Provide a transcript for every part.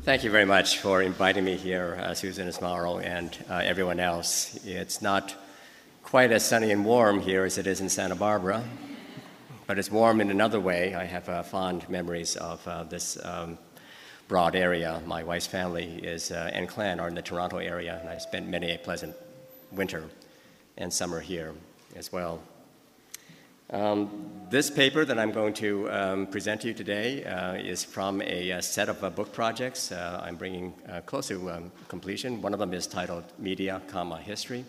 Thank you very much for inviting me here, Susan Esmauro, and everyone else. It's not quite as sunny and warm here as it is in Santa Barbara, but it's warm in another way. I have fond memories of this broad area. My wife's family is and clan are in the Toronto area, and I spent many a pleasant winter and summer here as well. This paper that I'm going to present to you today is from a set of book projects I'm bringing close to completion. One of them is titled Media, History,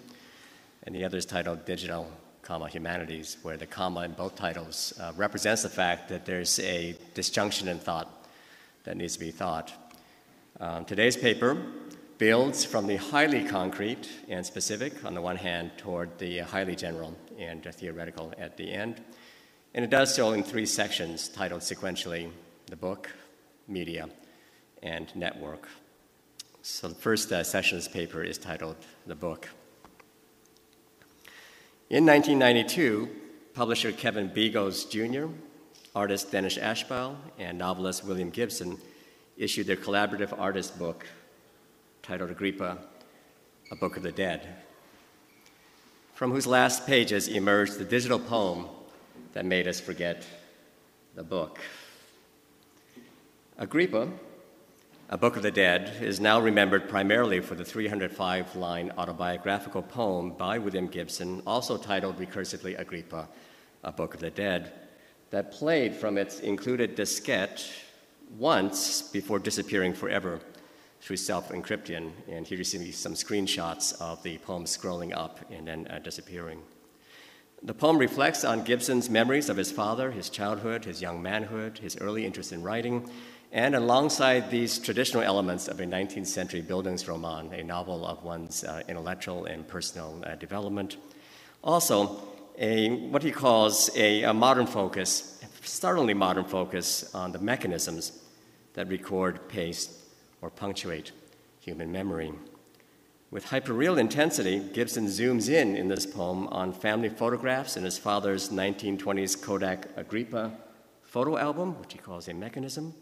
and the other is titled Digital, Humanities, where the comma in both titles represents the fact that there's a disjunction in thought that needs to be thought. Today's paper builds from the highly concrete and specific on the one hand toward the highly general and theoretical at the end. And it does so in three sections titled sequentially the book, media, and network. So the first section of this paper is titled the book. In 1992, publisher Kevin Begos Jr., artist Dennis Ashbal, and novelist William Gibson issued their collaborative artist book titled Agrippa, A Book of the Dead, from whose last pages emerged the digital poem that made us forget the book. Agrippa, A Book of the Dead, is now remembered primarily for the 305-line autobiographical poem by William Gibson, also titled recursively Agrippa, A Book of the Dead, that played from its included diskette once before disappearing forever through self-encryption, and here you see some screenshots of the poem scrolling up and then disappearing. The poem reflects on Gibson's memories of his father, his childhood, his young manhood, his early interest in writing, and alongside these traditional elements of a 19th century Bildungsroman, a novel of one's intellectual and personal development. Also, what he calls a modern focus, startlingly modern focus on the mechanisms that record, paste, or punctuate human memory. With hyperreal intensity, Gibson zooms in this poem on family photographs in his father's 1920s Kodak Agrippa photo album, which he calls a mechanism,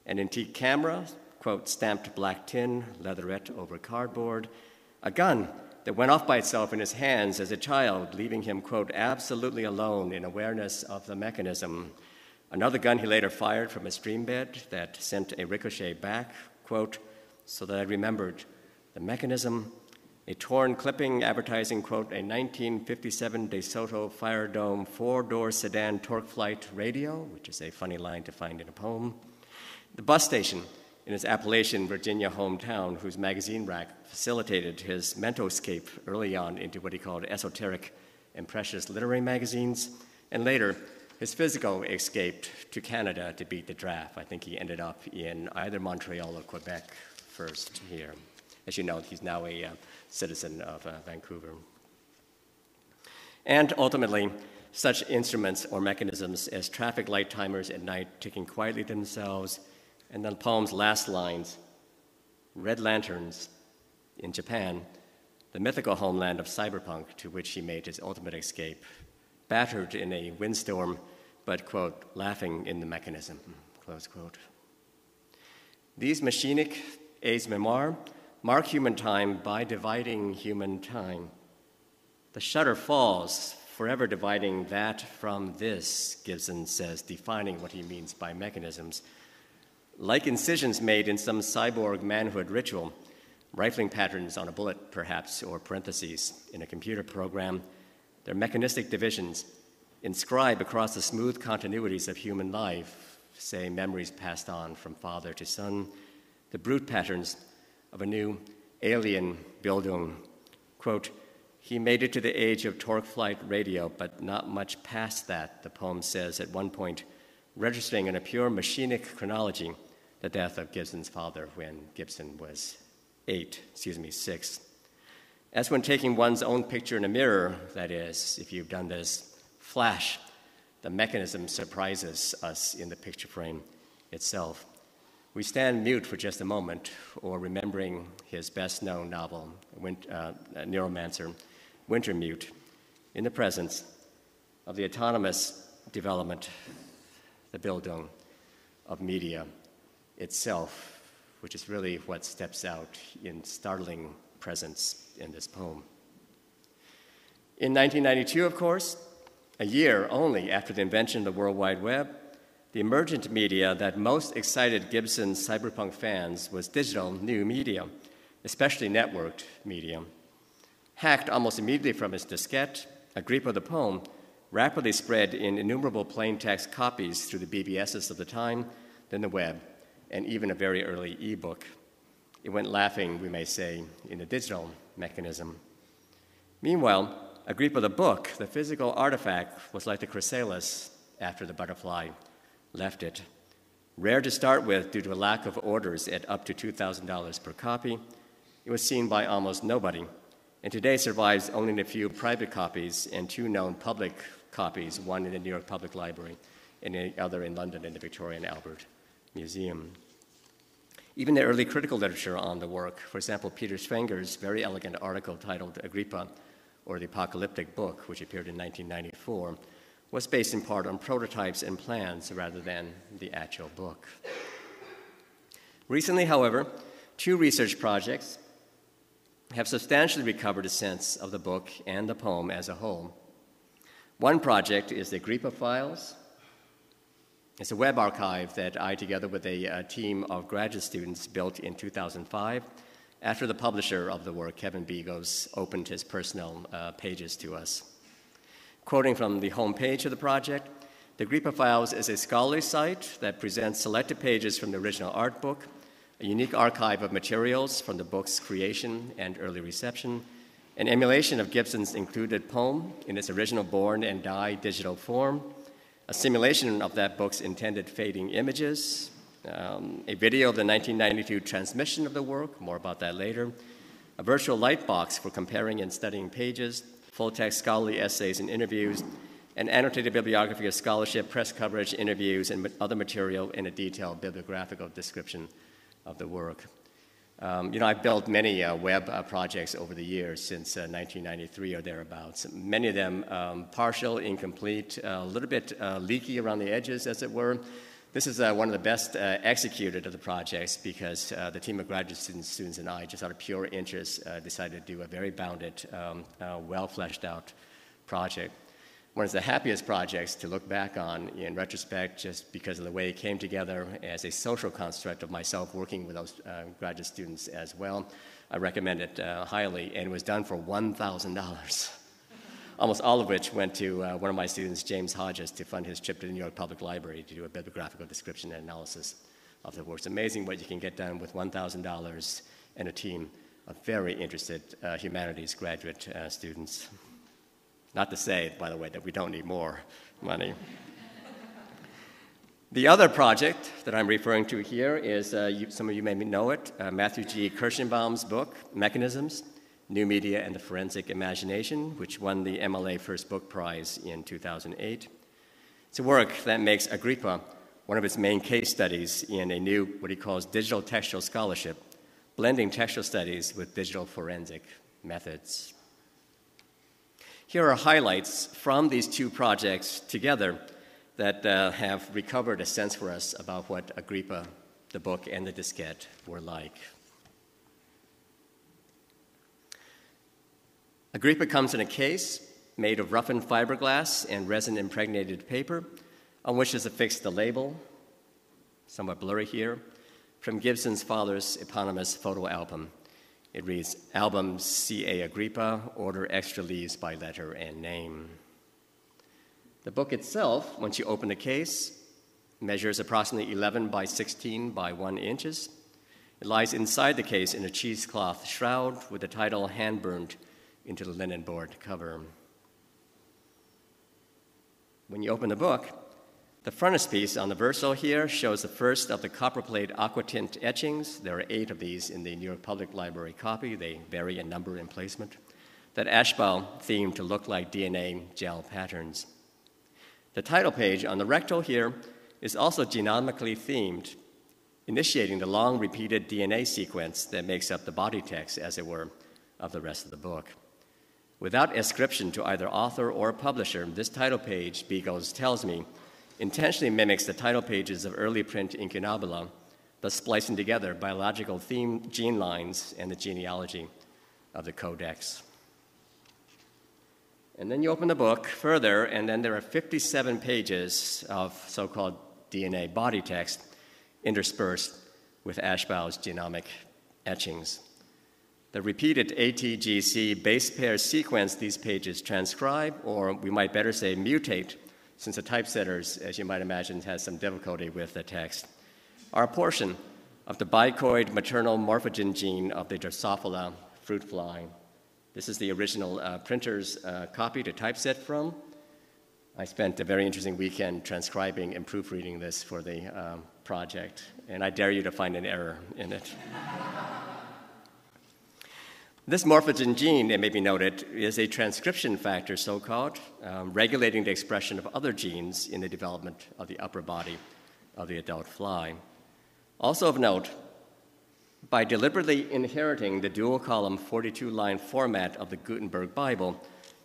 an antique camera, quote, stamped black tin, leatherette over cardboard, a gun that went off by itself in his hands as a child, leaving him, quote, absolutely alone in awareness of the mechanism. Another gun he later fired from a stream bed that sent a ricochet back, quote, so that I remembered the mechanism, a torn clipping advertising, quote, a 1957 DeSoto Fire Dome four-door sedan torque flight radio, which is a funny line to find in a poem, the bus station in his Appalachian, Virginia hometown, whose magazine rack facilitated his mental escape early on into what he called esoteric and precious literary magazines, and later his physical escape to Canada to beat the draft. I think he ended up in either Montreal or Quebec first here. As you know, he's now a citizen of Vancouver. And ultimately, such instruments or mechanisms as traffic light timers at night ticking quietly to themselves, and then the poem's last lines, red lanterns in Japan, the mythical homeland of cyberpunk to which he made his ultimate escape, battered in a windstorm, but, quote, laughing in the mechanism, close quote. These machinic aides memoire mark human time by dividing human time. The shutter falls, forever dividing that from this, Gibson says, defining what he means by mechanisms. Like incisions made in some cyborg manhood ritual, rifling patterns on a bullet, perhaps, or parentheses in a computer program, their mechanistic divisions inscribe across the smooth continuities of human life, say memories passed on from father to son, the brute patterns of a new alien Bildung. Quote, he made it to the age of torque flight radio, but not much past that, the poem says at one point, registering in a pure machinic chronology the death of Gibson's father when Gibson was 6. As when taking one's own picture in a mirror, that is, if you've done this, flash, the mechanism surprises us in the picture frame itself. We stand mute for just a moment, or remembering his best-known novel, Neuromancer, Wintermute, in the presence of the autonomous development, the Bildung of media itself, which is really what steps out in startling presence in this poem. In 1992, of course, a year only after the invention of the World Wide Web, the emergent media that most excited Gibson's cyberpunk fans was digital new media, especially networked media. Hacked almost immediately from its diskette, Agrippa the poem rapidly spread in innumerable plain text copies through the BBSs of the time, then the web, and even a very early e-book. It went laughing, we may say, in the digital mechanism. Meanwhile, Agrippa the book, the physical artifact, was like the chrysalis after the butterfly left it. Rare to start with due to a lack of orders at up to $2,000 per copy, it was seen by almost nobody, and today survives only in a few private copies and 2 known public copies, one in the New York Public Library and the other in London in the Victoria and Albert Museum. Even the early critical literature on the work, for example, Peter Schwenger's very elegant article titled Agrippa, or the Apocalyptic Book, which appeared in 1994, was based in part on prototypes and plans rather than the actual book. Recently, however, 2 research projects have substantially recovered a sense of the book and the poem as a whole. One project is the Agrippa Files. It's a web archive that I, together with a team of graduate students, built in 2005 after the publisher of the work, Kevin Begos, opened his personal pages to us. Quoting from the homepage of the project, the Agrippa Files is a scholarly site that presents selected pages from the original art book, a unique archive of materials from the book's creation and early reception, an emulation of Gibson's included poem in its original born and die digital form, a simulation of that book's intended fading images, a video of the 1992 transmission of the work, more about that later, a virtual light box for comparing and studying pages, full-text scholarly essays and interviews, an annotated bibliography of scholarship, press coverage, interviews, and other material in a detailed bibliographical description of the work. I've built many web projects over the years since 1993 or thereabouts. Many of them partial, incomplete, a little bit leaky around the edges, as it were. This is one of the best executed of the projects because the team of graduate students and I, just out of pure interest, decided to do a very bounded, well-fleshed out project. One of the happiest projects to look back on in retrospect, just because of the way it came together as a social construct of myself working with those graduate students as well. I recommend it highly, and it was done for $1,000. Almost all of which went to one of my students, James Hodges, to fund his trip to the New York Public Library to do a bibliographical description and analysis of the work. It's amazing what you can get done with $1,000 and a team of very interested humanities graduate students. Not to say, by the way, that we don't need more money. The other project that I'm referring to here is, some of you may know it, Matthew G. Kirschenbaum's book, Mechanisms, New Media and the Forensic Imagination, which won the MLA First Book Prize in 2008. It's a work that makes Agrippa one of its main case studies in a new, what he calls digital textual scholarship, blending textual studies with digital forensic methods. Here are highlights from these 2 projects together that have recovered a sense for us about what Agrippa, the book, and the diskette were like. Agrippa comes in a case made of roughened fiberglass and resin-impregnated paper, on which is affixed the label, somewhat blurry here, from Gibson's father's eponymous photo album. It reads, Album C.A. Agrippa, order extra leaves by letter and name. The book itself, once you open the case, measures approximately 11 by 16 by 1 inches. It lies inside the case in a cheesecloth shroud with the title hand-burned into the linen board cover. When you open the book, the frontispiece on the verso here shows the first of the copperplate aquatint etchings. There are 8 of these in the New York Public Library copy. They vary in number and placement. That ashbal themed to look like DNA gel patterns. The title page on the rectal here is also genomically themed, initiating the long repeated DNA sequence that makes up the body text, as it were, of the rest of the book. Without ascription to either author or publisher, this title page, Begos tells me, intentionally mimics the title pages of early print incunabula, thus splicing together biological theme gene lines and the genealogy of the codex. And then you open the book further, and then there are 57 pages of so-called DNA body text interspersed with Ashbau's genomic etchings. The repeated ATGC base pair sequence these pages transcribe, or we might better say mutate, since the typesetters, as you might imagine, has some difficulty with the text, are a portion of the bicoid maternal morphogen gene of the Drosophila fruit fly. This is the original printer's copy to typeset from. I spent a very interesting weekend transcribing and proofreading this for the project, and I dare you to find an error in it. This morphogen gene, it may be noted, is a transcription factor, so-called, regulating the expression of other genes in the development of the upper body of the adult fly. Also of note, by deliberately inheriting the dual-column 42-line format of the Gutenberg Bible,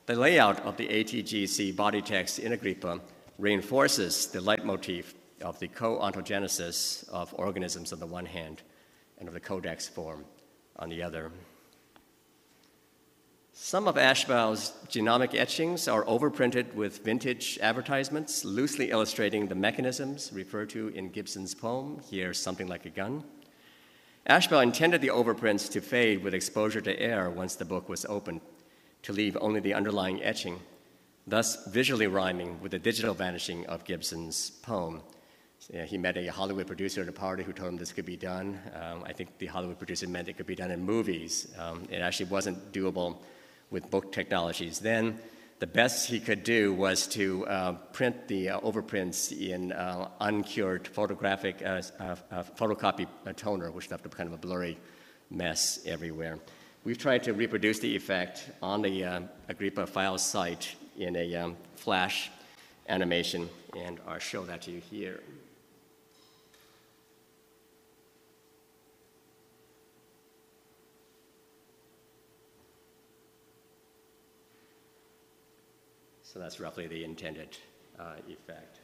the layout of the ATGC body text in Agrippa reinforces the leitmotif of the co-ontogenesis of organisms on the one hand and of the codex form on the other. Some of Ashbau's genomic etchings are overprinted with vintage advertisements, loosely illustrating the mechanisms referred to in Gibson's poem, Here, Something Like a Gun. Ashbau intended the overprints to fade with exposure to air once the book was opened, to leave only the underlying etching, thus visually rhyming with the digital vanishing of Gibson's poem. He met a Hollywood producer at a party who told him this could be done. I think the Hollywood producer meant it could be done in movies. It actually wasn't doable with book technologies. Then the best he could do was to print the overprints in uncured photocopy toner, which left a kind of a blurry mess everywhere. We've tried to reproduce the effect on the Agrippa Files site in a Flash animation, and I'll show that to you here. So that's roughly the intended effect.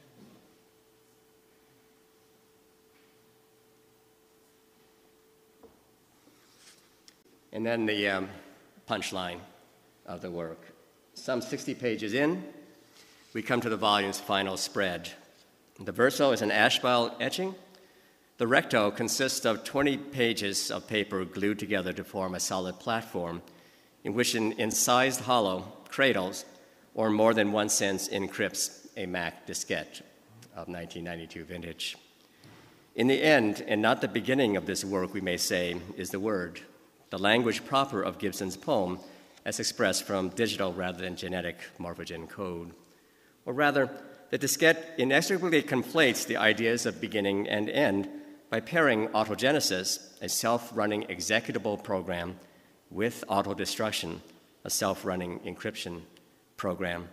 And then the punchline of the work. Some 60 pages in, we come to the volume's final spread. The verso is an Ashbau etching. The recto consists of 20 pages of paper glued together to form a solid platform in which an incised hollow cradles or more than one sense encrypts a Mac diskette of 1992 vintage. In the end, and not the beginning of this work, we may say, is the word, the language proper of Gibson's poem as expressed from digital rather than genetic morphogen code. Or rather, the diskette inextricably conflates the ideas of beginning and end by pairing autogenesis, a self-running executable program, with autodestruction, a self-running encryption program.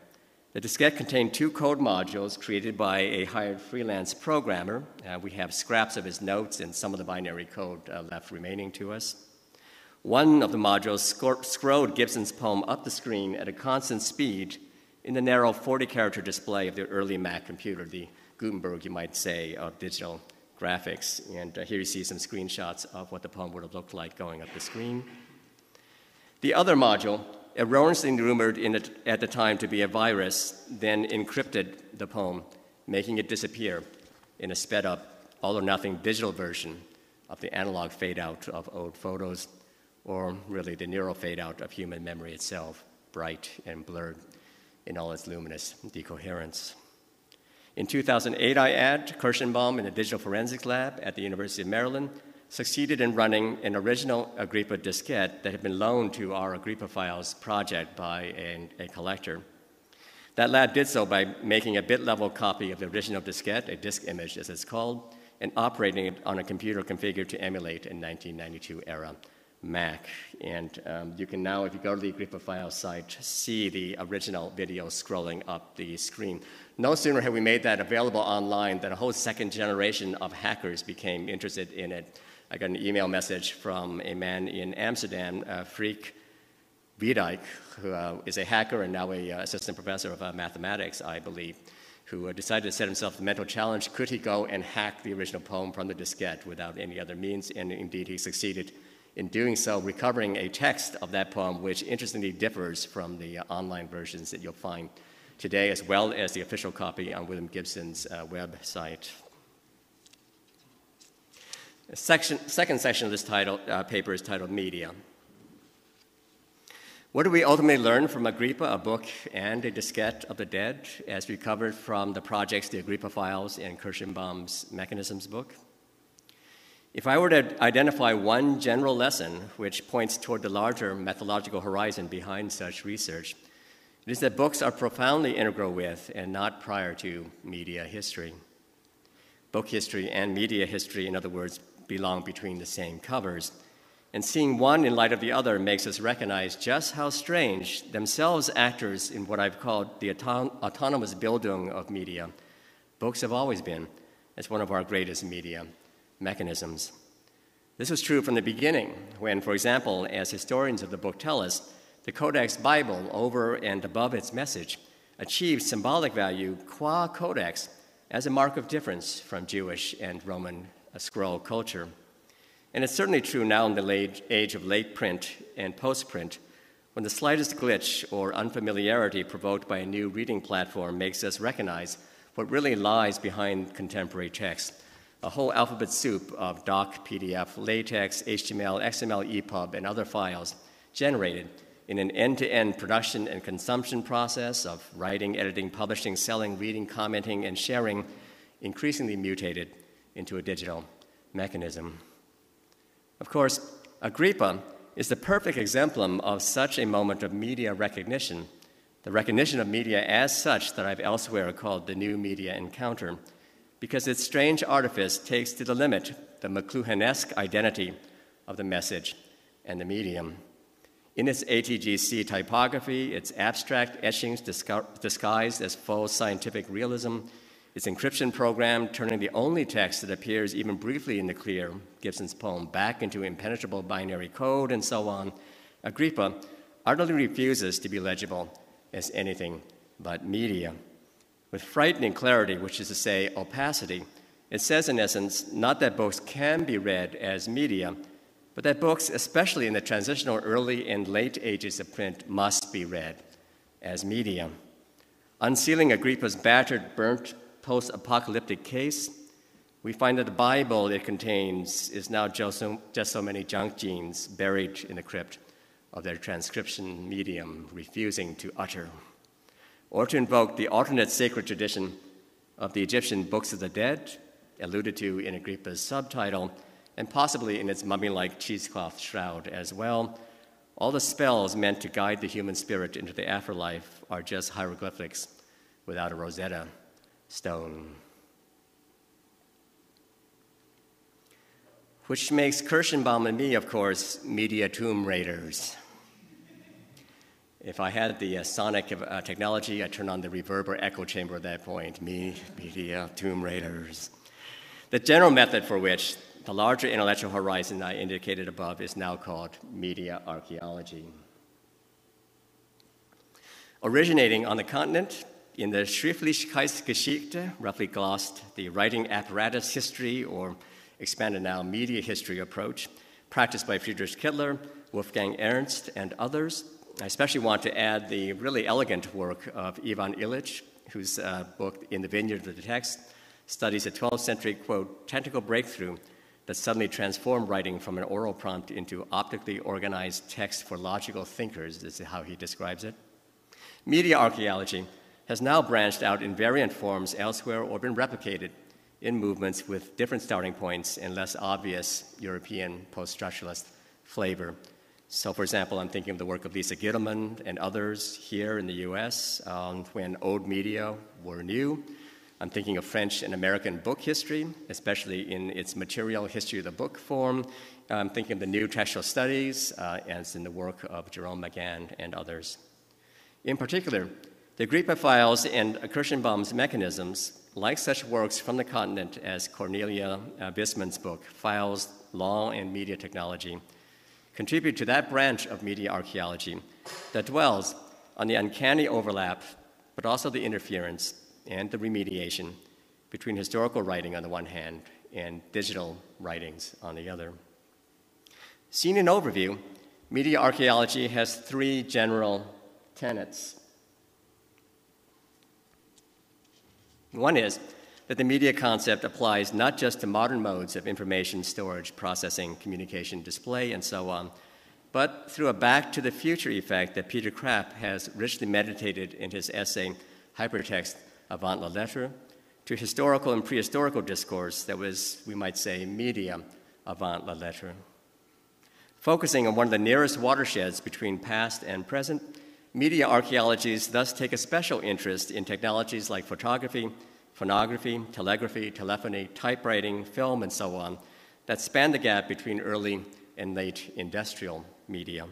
The diskette contained two code modules created by a hired freelance programmer. We have scraps of his notes and some of the binary code left remaining to us. One of the modules scrolled Gibson's poem up the screen at a constant speed in the narrow 40-character display of the early Mac computer, the Gutenberg, you might say, of digital graphics. And here you see some screenshots of what the poem would have looked like going up the screen. The other module, erroneously rumored at the time to be a virus, then encrypted the poem, making it disappear in a sped-up, all-or-nothing digital version of the analog fade-out of old photos, or really the neural fade-out of human memory itself, bright and blurred in all its luminous decoherence. In 2008, I add, Kirschenbaum in a digital forensics lab at the University of Maryland succeeded in running an original Agrippa diskette that had been loaned to our Agrippa Files project by a collector. That lab did so by making a bit-level copy of the original diskette, a disk image as it's called, and operating it on a computer configured to emulate a 1992 era Mac. And you can now, if you go to the Agrippa Files site, see the original video scrolling up the screen. No sooner had we made that available online than a whole second generation of hackers became interested in it. I got an email message from a man in Amsterdam, Freek Wiedijk, who is a hacker and now an assistant professor of mathematics, I believe, who decided to set himself the mental challenge, could he go and hack the original poem from the diskette without any other means? And indeed, he succeeded in doing so, recovering a text of that poem, which interestingly differs from the online versions that you'll find today, as well as the official copy on William Gibson's website. The second section of this paper is titled Media. What do we ultimately learn from Agrippa, a book and a diskette of the dead, as recovered from the projects The Agrippa Files and Kirschenbaum's Mechanisms book? If I were to identify one general lesson which points toward the larger methodological horizon behind such research, it is that books are profoundly integral with and not prior to media history. Book history and media history, in other words, belong between the same covers. And seeing one in light of the other makes us recognize just how strange themselves actors in what I've called the autonomous Bildung of media. Books have always been as one of our greatest media mechanisms. This was true from the beginning when, for example, as historians of the book tell us, the Codex Bible, over and above its message, achieved symbolic value qua codex as a mark of difference from Jewish and Roman scroll culture. And it's certainly true now in the age of late print and post-print, when the slightest glitch or unfamiliarity provoked by a new reading platform makes us recognize what really lies behind contemporary text, a whole alphabet soup of doc, PDF, LaTeX, HTML, XML, EPUB, and other files generated in an end-to-end production and consumption process of writing, editing, publishing, selling, reading, commenting, and sharing, increasingly mutated into a digital mechanism. Of course, Agrippa is the perfect exemplum of such a moment of media recognition, the recognition of media as such that I've elsewhere called the new media encounter, because its strange artifice takes to the limit the McLuhanesque identity of the message and the medium. In its ATGC typography, its abstract etchings disguised as faux scientific realism, its encryption program turning the only text that appears even briefly in the clear Gibson's poem back into impenetrable binary code, and so on, Agrippa utterly refuses to be legible as anything but media. With frightening clarity, which is to say opacity, it says in essence not that books can be read as media, but that books, especially in the transitional early and late ages of print, must be read as media. Unsealing Agrippa's battered, burnt, post-apocalyptic case, we find that the Bible it contains is now just so many junk genes buried in the crypt of their transcription medium, refusing to utter, or to invoke the alternate sacred tradition of the Egyptian Books of the Dead, alluded to in Agrippa's subtitle, and possibly in its mummy-like cheesecloth shroud as well. All the spells meant to guide the human spirit into the afterlife are just hieroglyphics without a Rosetta Stone. Which makes Kirschenbaum and me, of course, media tomb raiders. If I had the sonic technology, I'd turn on the reverb or echo chamber at that point. Media tomb raiders. The general method for which the larger intellectual horizon I indicated above is now called media archaeology. Originating on the continent, in the Schriftlichkeitsgeschichte, roughly glossed, the writing apparatus history, or expanded now media history approach, practiced by Friedrich Kittler, Wolfgang Ernst, and others. I especially want to add the really elegant work of Ivan Illich, whose book, In the Vineyard of the Text, studies a 12th century, quote, technical breakthrough that suddenly transformed writing from an oral prompt into optically organized text for logical thinkers. This is how he describes it. Media archaeology has now branched out in variant forms elsewhere or been replicated in movements with different starting points and less obvious European post-structuralist flavor. So, for example, I'm thinking of the work of Lisa Gittleman and others here in the US when old media were new. I'm thinking of French and American book history, especially in its material history of the book form. I'm thinking of the new textual studies, as in the work of Jerome McGann and others. In particular, the Agrippa Files and Kirschenbaum's Mechanisms, like such works from the continent as Cornelia Bisman's book, Files, Law, and Media Technology, contribute to that branch of media archaeology that dwells on the uncanny overlap, but also the interference and the remediation between historical writing on the one hand and digital writings on the other. Seen in overview, media archaeology has three general tenets. One is that the media concept applies not just to modern modes of information storage, processing, communication, display, and so on, but through a back-to-the-future effect that Peter Krapp has richly meditated in his essay, Hypertext avant la lettre, to historical and prehistorical discourse that was, we might say, media avant la lettre. Focusing on one of the nearest watersheds between past and present, media archaeologies thus take a special interest in technologies like photography, phonography, telegraphy, telephony, typewriting, film, and so on, that span the gap between early and late industrial media.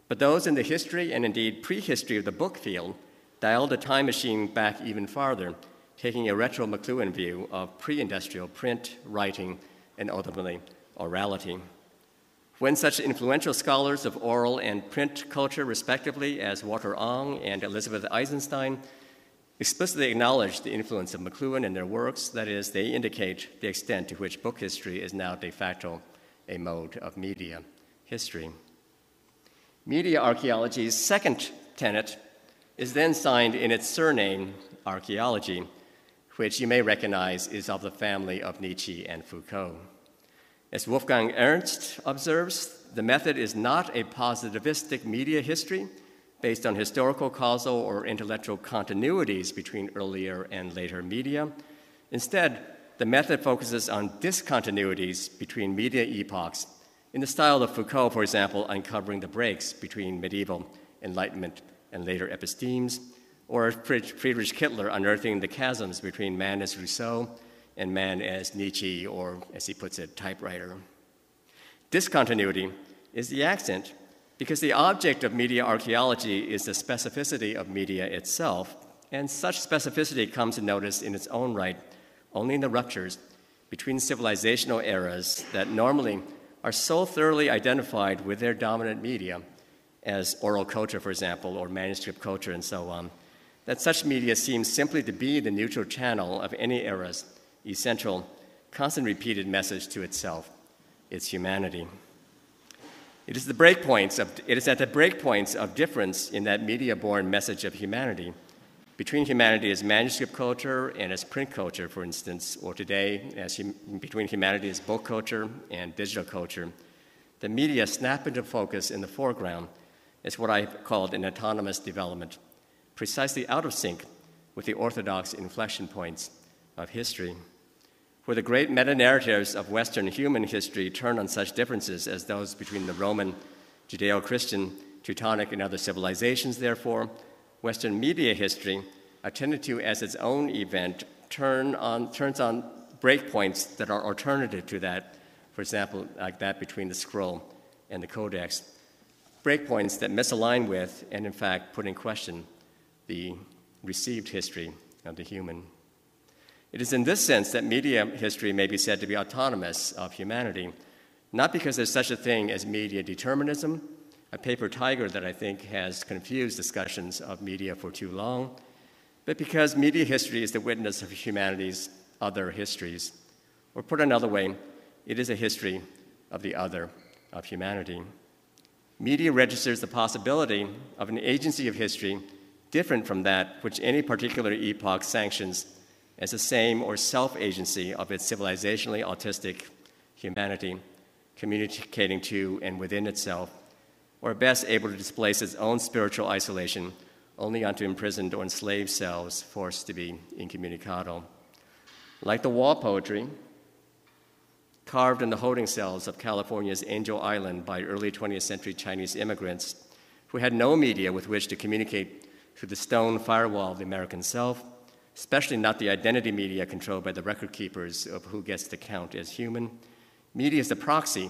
But those in the history and indeed prehistory of the book field dial the time machine back even farther, taking a retro McLuhan view of pre-industrial print, writing, and ultimately orality. When such influential scholars of oral and print culture, respectively, as Walter Ong and Elizabeth Eisenstein, explicitly acknowledge the influence of McLuhan in their works, that is, they indicate the extent to which book history is now de facto a mode of media history. Media archaeology's second tenet is then signed in its surname, archaeology, which you may recognize is of the family of Nietzsche and Foucault. As Wolfgang Ernst observes, the method is not a positivistic media history based on historical, causal, or intellectual continuities between earlier and later media. Instead, the method focuses on discontinuities between media epochs, in the style of Foucault, for example, uncovering the breaks between medieval Enlightenment and later epistemes, or Friedrich Kittler unearthing the chasms between man as Rousseau and man as Nietzsche, or, as he puts it, typewriter. Discontinuity is the accent because the object of media archaeology is the specificity of media itself, and such specificity comes to notice in its own right only in the ruptures between civilizational eras that normally are so thoroughly identified with their dominant media, as oral culture, for example, or manuscript culture, and so on, that such media seems simply to be the neutral channel of any era's essential, constant repeated message to itself, its humanity. It is at the breakpoints of difference in that media-born message of humanity, between humanity as manuscript culture and as print culture, for instance, or today between humanity as book culture and digital culture, the media snap into focus in the foreground as what I called an autonomous development, precisely out of sync with the orthodox inflection points of history, where the great meta-narratives of Western human history turn on such differences as those between the Roman, Judeo-Christian, Teutonic, and other civilizations, therefore, Western media history, attended to as its own event, turns on breakpoints that are alternative to that, for example, like that between the scroll and the codex, breakpoints that misalign with and, in fact, put in question the received history of the human. It is in this sense that media history may be said to be autonomous of humanity, not because there's such a thing as media determinism, a paper tiger that I think has confused discussions of media for too long, but because media history is the witness of humanity's other histories. Or put another way, it is a history of the other of humanity. Media registers the possibility of an agency of history different from that which any particular epoch sanctions as the same or self-agency of its civilizationally autistic humanity, communicating to and within itself, or best able to displace its own spiritual isolation only onto imprisoned or enslaved selves forced to be incommunicado. Like the wall poetry carved in the holding cells of California's Angel Island by early 20th century Chinese immigrants who had no media with which to communicate through the stone firewall of the American self, especially not the identity media controlled by the record keepers of who gets to count as human. Media is the proxy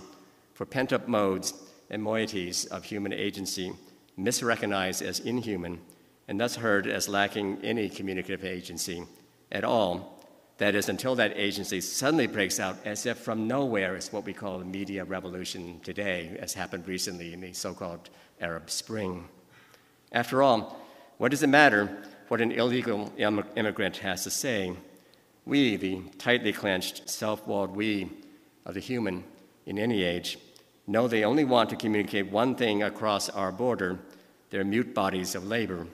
for pent-up modes and moieties of human agency, misrecognized as inhuman, and thus heard as lacking any communicative agency at all. That is, until that agency suddenly breaks out as if from nowhere is what we call the media revolution today, as happened recently in the so-called Arab Spring. After all, what does it matter what an illegal immigrant has to say. We, the tightly clenched, self-walled we of the human in any age, know they only want to communicate one thing across our border, their mute bodies of labor,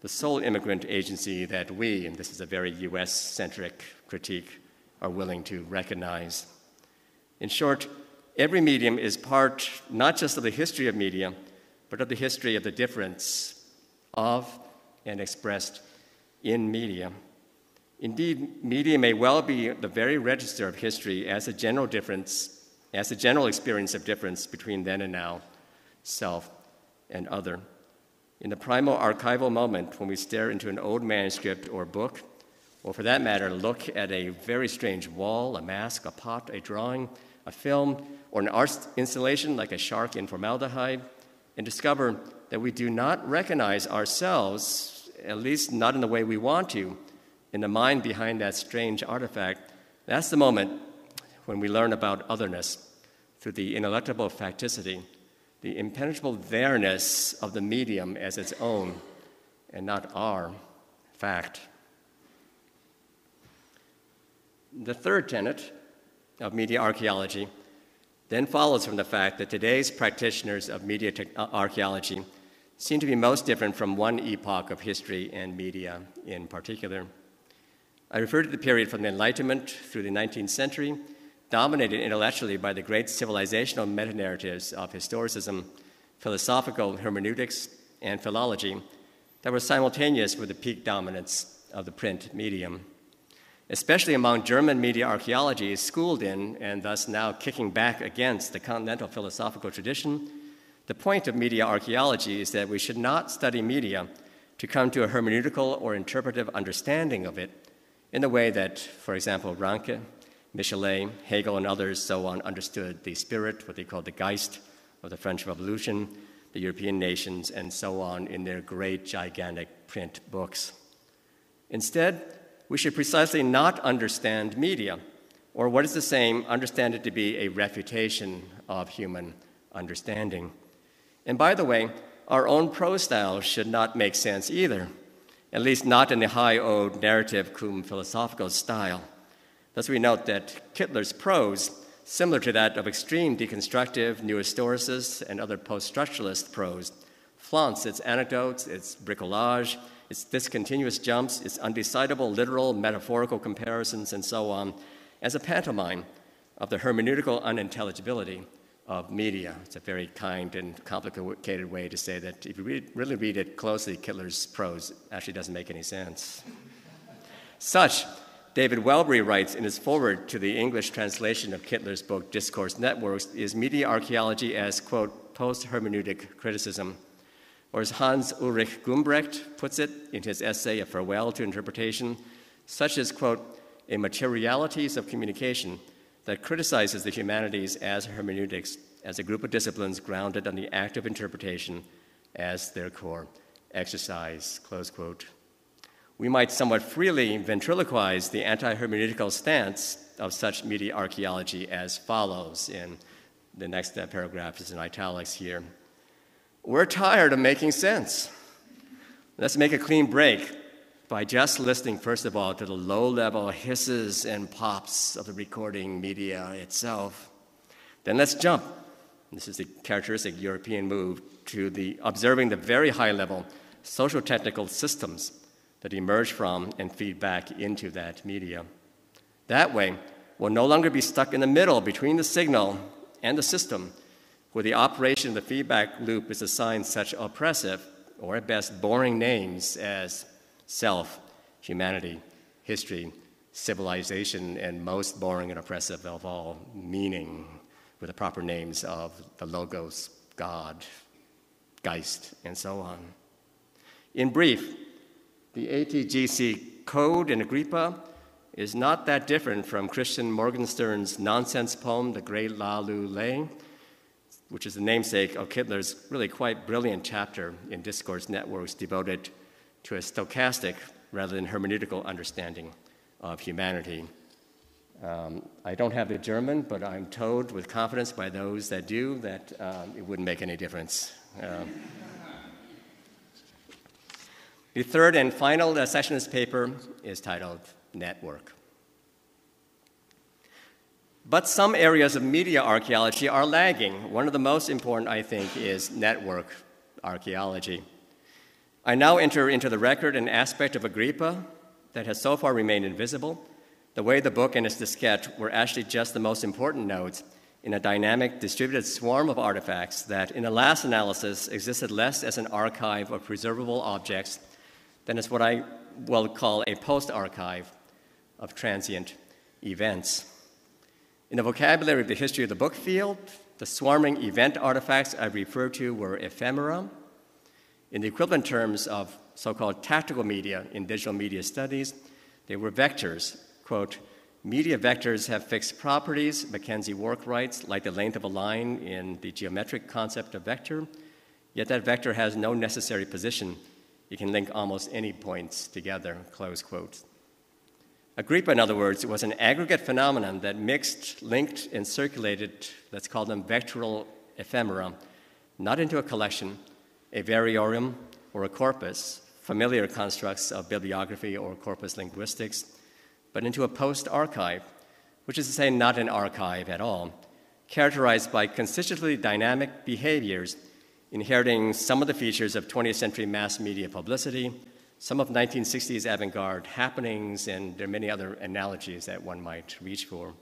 the sole immigrant agency that we, and this is a very US-centric critique, are willing to recognize. In short, every medium is part not just of the history of media, but of the history of the difference of and expressed in media. Indeed, media may well be the very register of history as a general experience of difference between then and now, self and other. In the primal archival moment when we stare into an old manuscript or book, or for that matter, look at a very strange wall, a mask, a pot, a drawing, a film, or an art installation like a shark in formaldehyde, and discover that we do not recognize ourselves, at least not in the way we want to, in the mind behind that strange artifact, that's the moment when we learn about otherness through the ineluctable facticity, the impenetrable there-ness of the medium as its own and not our fact. The third tenet of media archaeology then follows from the fact that today's practitioners of media archaeology seem to be most different from one epoch of history and media in particular. I refer to the period from the Enlightenment through the 19th century, dominated intellectually by the great civilizational meta-narratives of historicism, philosophical hermeneutics, and philology that were simultaneous with the peak dominance of the print medium. Especially among German media archaeology, schooled in and thus now kicking back against the continental philosophical tradition, the point of media archaeology is that we should not study media to come to a hermeneutical or interpretive understanding of it in the way that, for example, Ranke, Michelet, Hegel, and others so on understood the spirit, what they called the Geist of the French Revolution, the European nations, and so on in their great, gigantic print books. Instead, we should precisely not understand media, or what is the same, understand it to be a refutation of human understanding. And by the way, our own prose style should not make sense either, at least not in the high-ode narrative cum philosophical style. Thus we note that Kittler's prose, similar to that of extreme deconstructive new historicists and other post-structuralist prose, flaunts its anecdotes, its bricolage, its discontinuous jumps, its undecidable literal, metaphorical comparisons, and so on, as a pantomime of the hermeneutical unintelligibility of media. It's a very kind and complicated way to say that if you really read it closely, Kittler's prose actually doesn't make any sense. Such, David Welbury writes in his foreword to the English translation of Kittler's book, Discourse Networks, is media archaeology as, quote, post-hermeneutic criticism. Or as Hans Ulrich Gumbrecht puts it in his essay, A Farewell to Interpretation, such as, quote, a materialities of communication that criticizes the humanities as hermeneutics, as a group of disciplines grounded on the act of interpretation as their core exercise, close quote. We might somewhat freely ventriloquize the anti-hermeneutical stance of such media archaeology as follows, in the next paragraph is in italics here. We're tired of making sense. Let's make a clean break by just listening, first of all, to the low-level hisses and pops of the recording media itself. Then let's jump, this is the characteristic European move, to the observing the very high-level social-technical systems that emerge from and feed back into that media. That way, we'll no longer be stuck in the middle between the signal and the system, where the operation of the feedback loop is assigned such oppressive, or at best boring names as self, humanity, history, civilization, and most boring and oppressive of all, meaning, with the proper names of the Logos, God, Geist, and so on. In brief, the ATGC code in Agrippa is not that different from Christian Morgenstern's nonsense poem, The Great La Lu Lay, which is the namesake of Kittler's really quite brilliant chapter in Discourse Networks devoted to a stochastic rather than hermeneutical understanding of humanity. I don't have the German, but I'm told with confidence by those that do that it wouldn't make any difference. The third and final section of this paper is titled Network. But some areas of media archaeology are lagging. One of the most important, I think, is network archaeology. I now enter into the record an aspect of Agrippa that has so far remained invisible. The way the book and its diskette were actually just the most important nodes in a dynamic, distributed swarm of artifacts that, in the last analysis, existed less as an archive of preservable objects than as what I will call a post-archive of transient events. In the vocabulary of the history of the book field, the swarming event artifacts I refer to were ephemera. In the equivalent terms of so-called tactical media in digital media studies, they were vectors. Quote, media vectors have fixed properties, Mackenzie work writes, like the length of a line in the geometric concept of vector, yet that vector has no necessary position. It can link almost any points together, close quote. Agrippa, in other words, was an aggregate phenomenon that mixed, linked, and circulated, let's call them vectoral ephemera, not into a collection, a variorium, or a corpus, familiar constructs of bibliography or corpus linguistics, but into a post-archive, which is to say not an archive at all, characterized by consistently dynamic behaviors, inheriting some of the features of 20th century mass media publicity, some of 1960s avant-garde happenings, and there are many other analogies that one might reach for.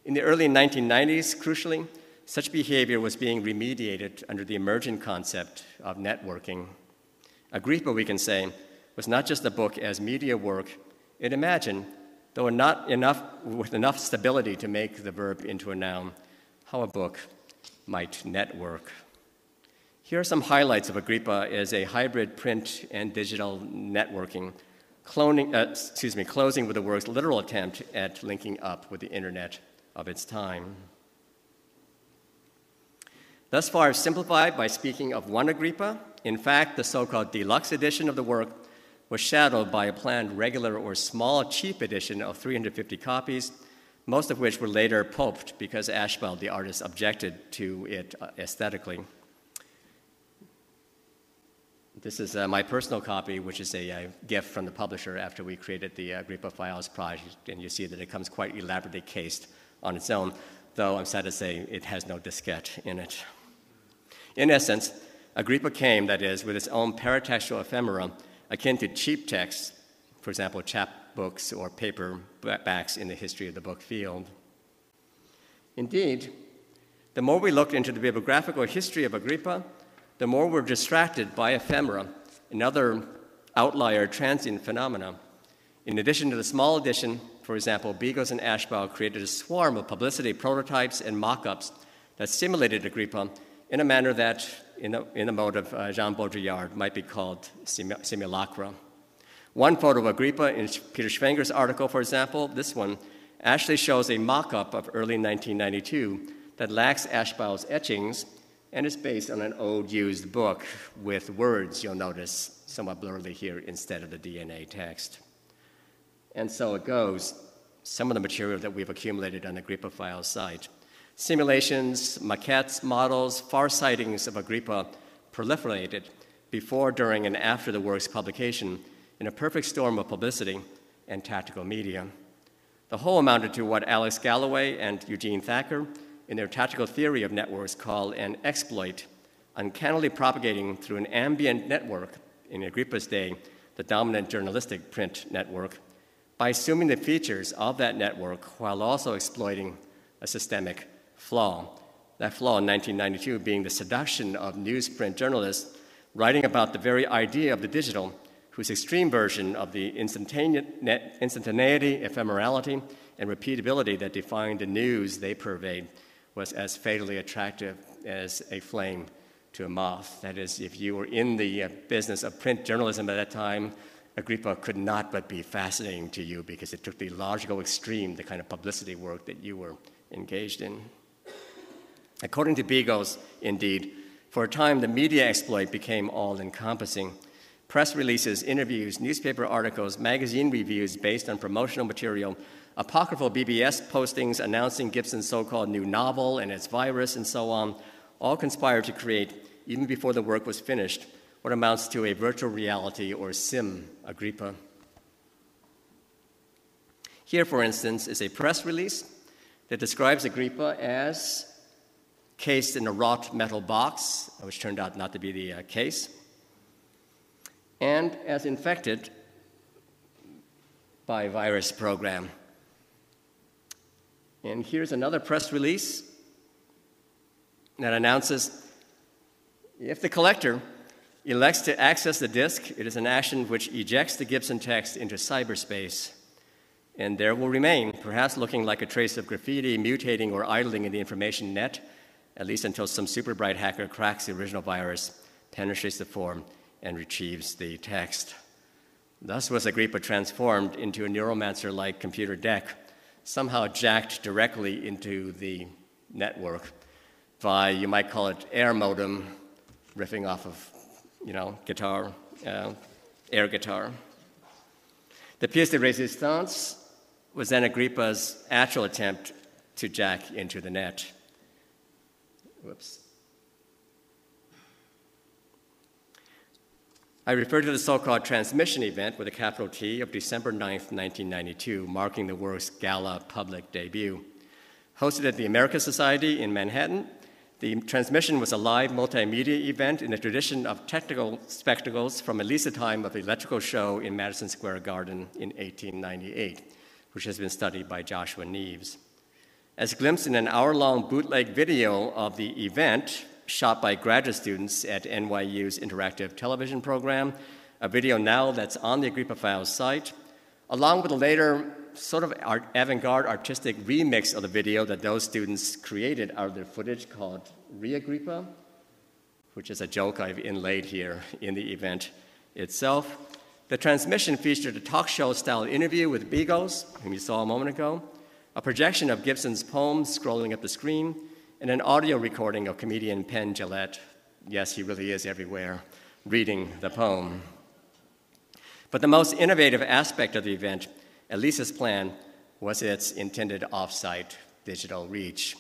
In the early 1990s, crucially, such behavior was being remediated under the emergent concept of networking. Agrippa, we can say, was not just a book as media work. It imagined, though not with enough stability to make the verb into a noun, how a book might network. Here are some highlights of Agrippa as a hybrid print and digital networking, closing with the work's literal attempt at linking up with the internet of its time. Thus far, I've simplified by speaking of one Agrippa. In fact, the so-called deluxe edition of the work was shadowed by a planned regular or small, cheap edition of 350 copies, most of which were later pulped because Ashbel, the artist, objected to it aesthetically. This is my personal copy, which is a gift from the publisher after we created the Agrippa Files project, and you see that it comes quite elaborately cased on its own, though I'm sad to say it has no diskette in it. In essence, Agrippa came, that is, with its own paratextual ephemera akin to cheap texts, for example, chapbooks or paperbacks in the history of the book field. Indeed, the more we looked into the bibliographical history of Agrippa, the more we're distracted by ephemera, another outlier transient phenomena. In addition to the small edition, for example, Bigos and Ashbel created a swarm of publicity prototypes and mock-ups that simulated Agrippa in a manner that, in the mode of Jean Baudrillard, might be called simulacra. One photo of Agrippa in Peter Schwenger's article, for example, this one, actually shows a mock-up of early 1992 that lacks Ashbel's etchings and is based on an old used book with words, you'll notice, somewhat blurrily here instead of the DNA text. And so it goes, some of the material that we've accumulated on the Agrippa Files site. Simulations, maquettes, models, far sightings of Agrippa proliferated before, during, and after the work's publication in a perfect storm of publicity and tactical media. The whole amounted to what Alex Galloway and Eugene Thacker in their tactical theory of networks call an exploit, uncannily propagating through an ambient network, in Agrippa's day, the dominant journalistic print network, by assuming the features of that network while also exploiting a systemic flaw. That flaw in 1992 being the seduction of newsprint journalists writing about the very idea of the digital, whose extreme version of the instantaneity, ephemerality, and repeatability that defined the news they purveyed was as fatally attractive as a flame to a moth. That is, if you were in the business of print journalism at that time, Agrippa could not but be fascinating to you because it took the logical extreme, the kind of publicity work that you were engaged in. According to Bigos, indeed, for a time the media exploit became all-encompassing. Press releases, interviews, newspaper articles, magazine reviews based on promotional material, apocryphal BBS postings announcing Gibson's so-called new novel and its virus and so on, all conspired to create, even before the work was finished, what amounts to a virtual reality or sim Agrippa. Here, for instance, is a press release that describes Agrippa as cased in a wrought metal box, which turned out not to be the case, and as infected by a virus program. And here's another press release that announces, if the collector elects to access the disk, it is an action which ejects the Gibson text into cyberspace, and there will remain, perhaps looking like a trace of graffiti mutating or idling in the information net, at least until some super bright hacker cracks the original virus, penetrates the form, and retrieves the text. Thus was Agrippa transformed into a neuromancer-like computer deck, somehow jacked directly into the network by, you might call it, air modem, riffing off of, guitar, air guitar. The pièce de résistance was then Agrippa's actual attempt to jack into the net. Whoops. I refer to the so-called transmission event with a capital T of December 9th, 1992, marking the work's gala public debut. Hosted at the American Society in Manhattan, the transmission was a live multimedia event in the tradition of technical spectacles from at least the time of the electrical show in Madison Square Garden in 1898, which has been studied by Joshua Neves. As glimpsed in an hour-long bootleg video of the event, shot by graduate students at NYU's interactive television program, a video now that's on the Agrippa Files site, along with a later sort of avant-garde artistic remix of the video that those students created out of their footage called Re-Agrippa, which is a joke I've inlaid here in the event itself. The transmission featured a talk show-style interview with Bigos, whom you saw a moment ago, a projection of Gibson's poems scrolling up the screen, and an audio recording of comedian Penn Jillette, yes, he really is everywhere, reading the poem. But the most innovative aspect of the event, at least as planned, was its intended off-site digital reach.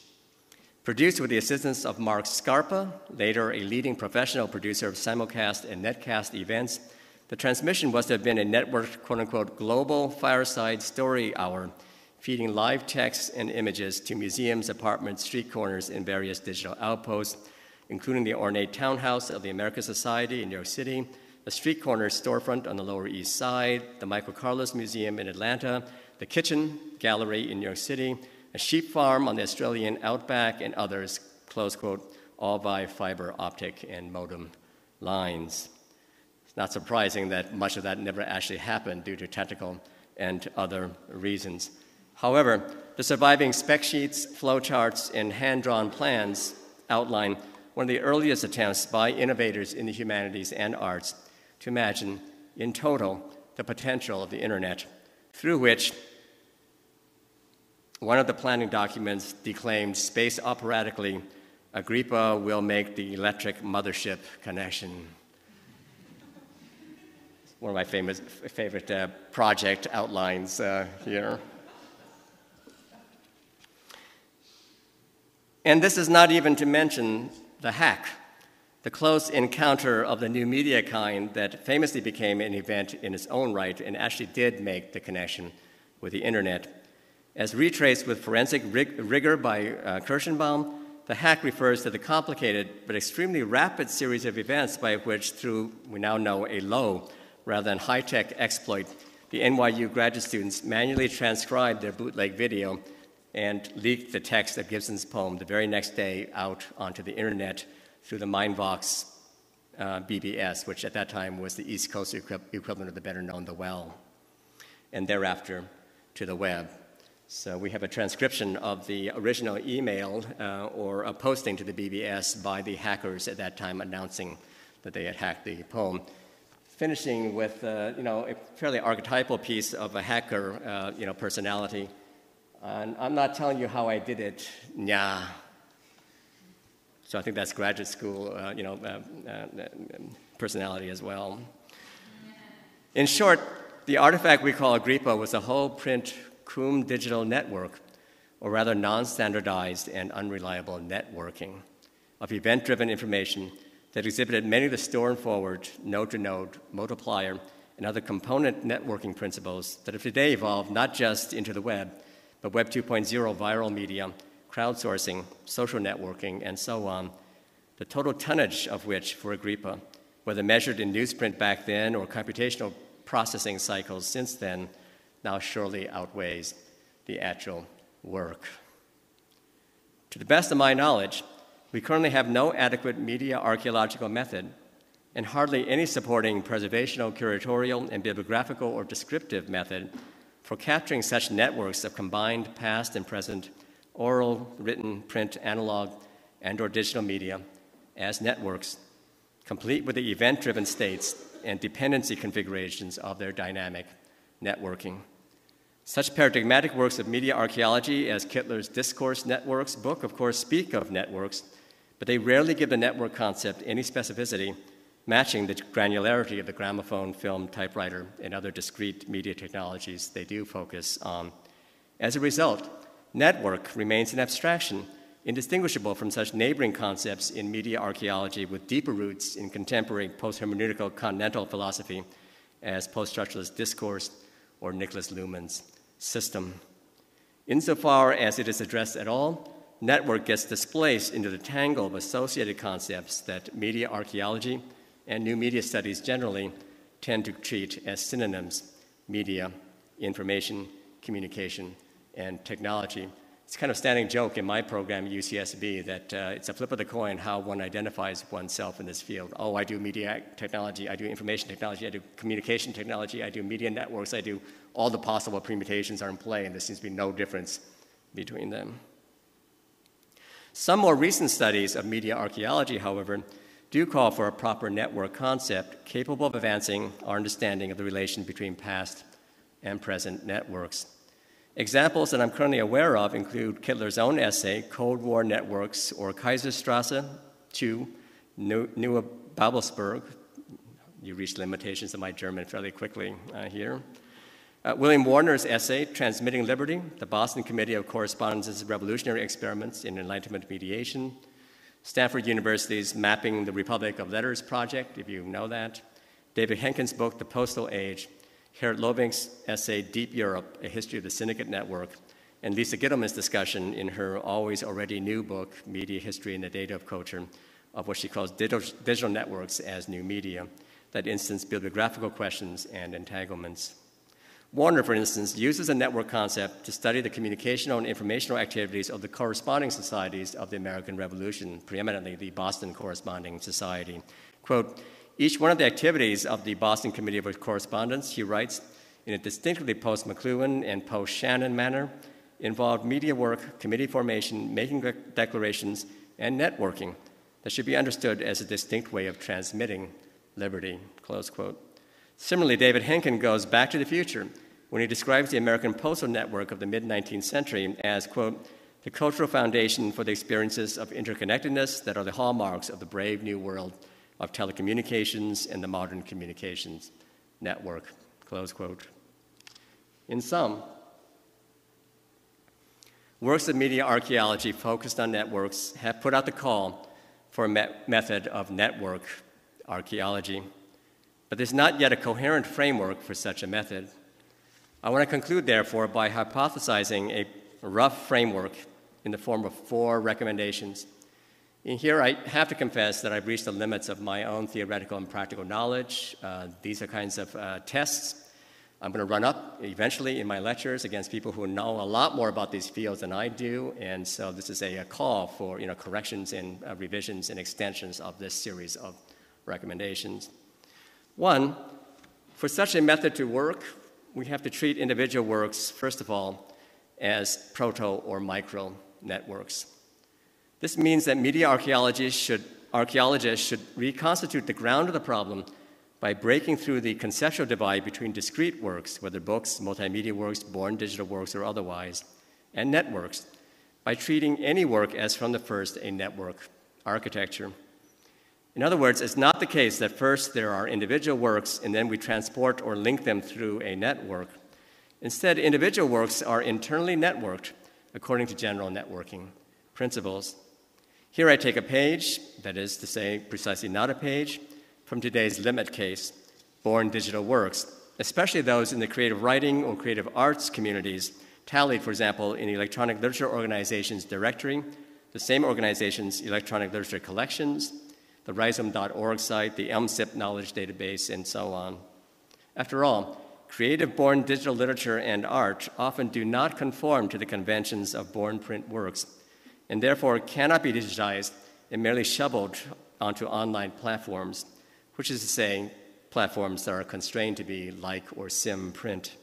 Produced with the assistance of Mark Scarpa, later a leading professional producer of simulcast and netcast events, the transmission was to have been a networked, quote-unquote, global fireside story hour, feeding live texts and images to museums, apartments, street corners, and various digital outposts, including the ornate townhouse of the American Society in New York City, the street corner storefront on the Lower East Side, the Michael Carlos Museum in Atlanta, the Kitchen Gallery in New York City, a sheep farm on the Australian outback, and others, close quote, all by fiber optic and modem lines. It's not surprising that much of that never actually happened due to technical and other reasons. However, the surviving spec sheets, flowcharts, and hand-drawn plans outline one of the earliest attempts by innovators in the humanities and arts to imagine, in total, the potential of the internet, through which one of the planning documents declaimed space operatically, Agrippa will make the electric mothership connection. One of my favorite project outlines here. And this is not even to mention the hack, the close encounter of the new media kind that famously became an event in its own right and actually did make the connection with the internet. As retraced with forensic rigor by Kirschenbaum, the hack refers to the complicated but extremely rapid series of events by which, through, we now know, a low rather than high-tech exploit, the NYU graduate students manually transcribed their bootleg video and leaked the text of Gibson's poem the very next day out onto the internet through the Mindvox BBS, which at that time was the East Coast equivalent of the better-known The Well, and thereafter to the web. So we have a transcription of the original email or a posting to the BBS by the hackers at that time announcing that they had hacked the poem, finishing with a fairly archetypal piece of a hacker personality. And I'm not telling you how I did it, nah. So I think that's graduate school, personality as well. In short, the artifact we call Agrippa was a whole print cum digital network, or rather non-standardized and unreliable networking of event-driven information that exhibited many of the store and forward, node-to-node, multiplier, and other component networking principles that have today evolved not just into the web, but Web 2.0 viral media, crowdsourcing, social networking, and so on, the total tonnage of which for Agrippa, whether measured in newsprint back then or computational processing cycles since then, now surely outweighs the actual work. To the best of my knowledge, we currently have no adequate media archaeological method and hardly any supporting preservational, curatorial, and bibliographical or descriptive method for capturing such networks of combined past and present oral, written, print, analog, and/or digital media as networks, complete with the event-driven states and dependency configurations of their dynamic networking. Such paradigmatic works of media archaeology as Kittler's Discourse Networks book, of course, speak of networks, but they rarely give the network concept any specificity matching the granularity of the gramophone, film, typewriter, and other discrete media technologies they do focus on. As a result, network remains an abstraction, indistinguishable from such neighboring concepts in media archaeology with deeper roots in contemporary post-hermeneutical continental philosophy as post-structuralist discourse or Nicholas Luhmann's system. Insofar as it is addressed at all, network gets displaced into the tangle of associated concepts that media archaeology and new media studies generally tend to treat as synonyms: media, information, communication, and technology. It's kind of a standing joke in my program at UCSB that it's a flip of the coin how one identifies oneself in this field. Oh, I do media technology, I do information technology, I do communication technology, I do media networks, I do all the possible permutations are in play, and there seems to be no difference between them. Some more recent studies of media archaeology, however, do call for a proper network concept capable of advancing our understanding of the relation between past and present networks. Examples that I'm currently aware of include Kittler's own essay, Cold War Networks, or Kaiserstrasse 2, Neue Babelsberg. You reach limitations of my German fairly quickly here. William Warner's essay, Transmitting Liberty, the Boston Committee of Correspondence's Revolutionary Experiments in Enlightenment Mediation. Stanford University's Mapping the Republic of Letters project, if you know that. David Henkin's book, The Postal Age. Gerrit Lovink's essay, Deep Europe, A History of the Syndicate Network. And Lisa Gittleman's discussion in her always already new book, Media History and the Data of Culture, of what she calls digital networks as new media, that instance bibliographical questions and entanglements. Warner, for instance, uses a network concept to study the communicational and informational activities of the corresponding societies of the American Revolution, preeminently the Boston Corresponding Society. Quote, each one of the activities of the Boston Committee of Correspondence, he writes, in a distinctly post-McLuhan and post-Shannon manner, involved media work, committee formation, making declarations, and networking that should be understood as a distinct way of transmitting liberty, close quote. Similarly, David Henkin goes back to the future when he describes the American postal network of the mid-19th century as, quote, the cultural foundation for the experiences of interconnectedness that are the hallmarks of the brave new world of telecommunications and the modern communications network, close quote. In sum, works of media archaeology focused on networks have put out the call for a method of network archaeology, but there's not yet a coherent framework for such a method. I want to conclude, therefore, by hypothesizing a rough framework in the form of 4 recommendations. In here, I have to confess that I've reached the limits of my own theoretical and practical knowledge. These are kinds of tests I'm going to run up eventually in my lectures against people who know a lot more about these fields than I do, and so this is a call for corrections and revisions and extensions of this series of recommendations. 1, for such a method to work, we have to treat individual works, first of all, as proto or micro networks. This means that media archaeologists should reconstitute the ground of the problem by breaking through the conceptual divide between discrete works, whether books, multimedia works, born digital works, or otherwise, and networks, by treating any work as from the first a network architecture. In other words, it's not the case that first there are individual works and then we transport or link them through a network. Instead, individual works are internally networked according to general networking principles. Here I take a page, that is to say, precisely not a page, from today's limit case, born digital works, especially those in the creative writing or creative arts communities, tallied, for example, in the Electronic Literature Organization's directory, the same organization's electronic literature collections, the rhizome.org site, the ELMSIP knowledge database, and so on. After all, creative-born digital literature and art often do not conform to the conventions of born print works, and therefore cannot be digitized and merely shoveled onto online platforms, which is to say, platforms that are constrained to be like or sim print.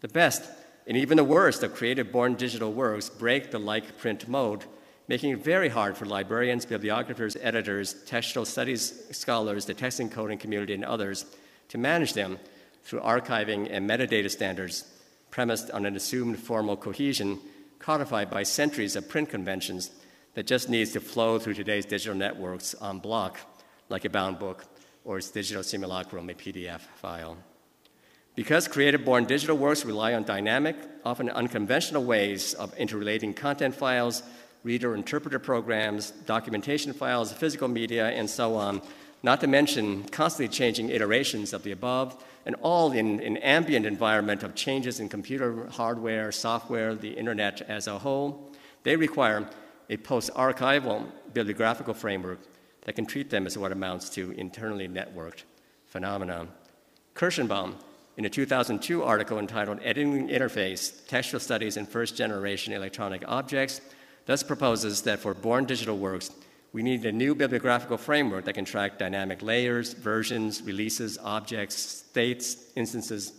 The best, and even the worst, of creative-born digital works break the like print mode, making it very hard for librarians, bibliographers, editors, textual studies scholars, the text encoding community, and others to manage them through archiving and metadata standards premised on an assumed formal cohesion codified by centuries of print conventions that just needs to flow through today's digital networks en bloc, like a bound book or its digital simulacrum, a PDF file. Because creative-born digital works rely on dynamic, often unconventional ways of interrelating content files, reader-interpreter programs, documentation files, physical media, and so on, not to mention constantly changing iterations of the above, and all in an ambient environment of changes in computer hardware, software, the internet as a whole, they require a post-archival bibliographical framework that can treat them as what amounts to internally networked phenomena. Kirschenbaum, in a 2002 article entitled Editing Interface, Textual Studies in First-Generation Electronic Objects, thus proposes that for born digital works, we need a new bibliographical framework that can track dynamic layers, versions, releases, objects, states, instances,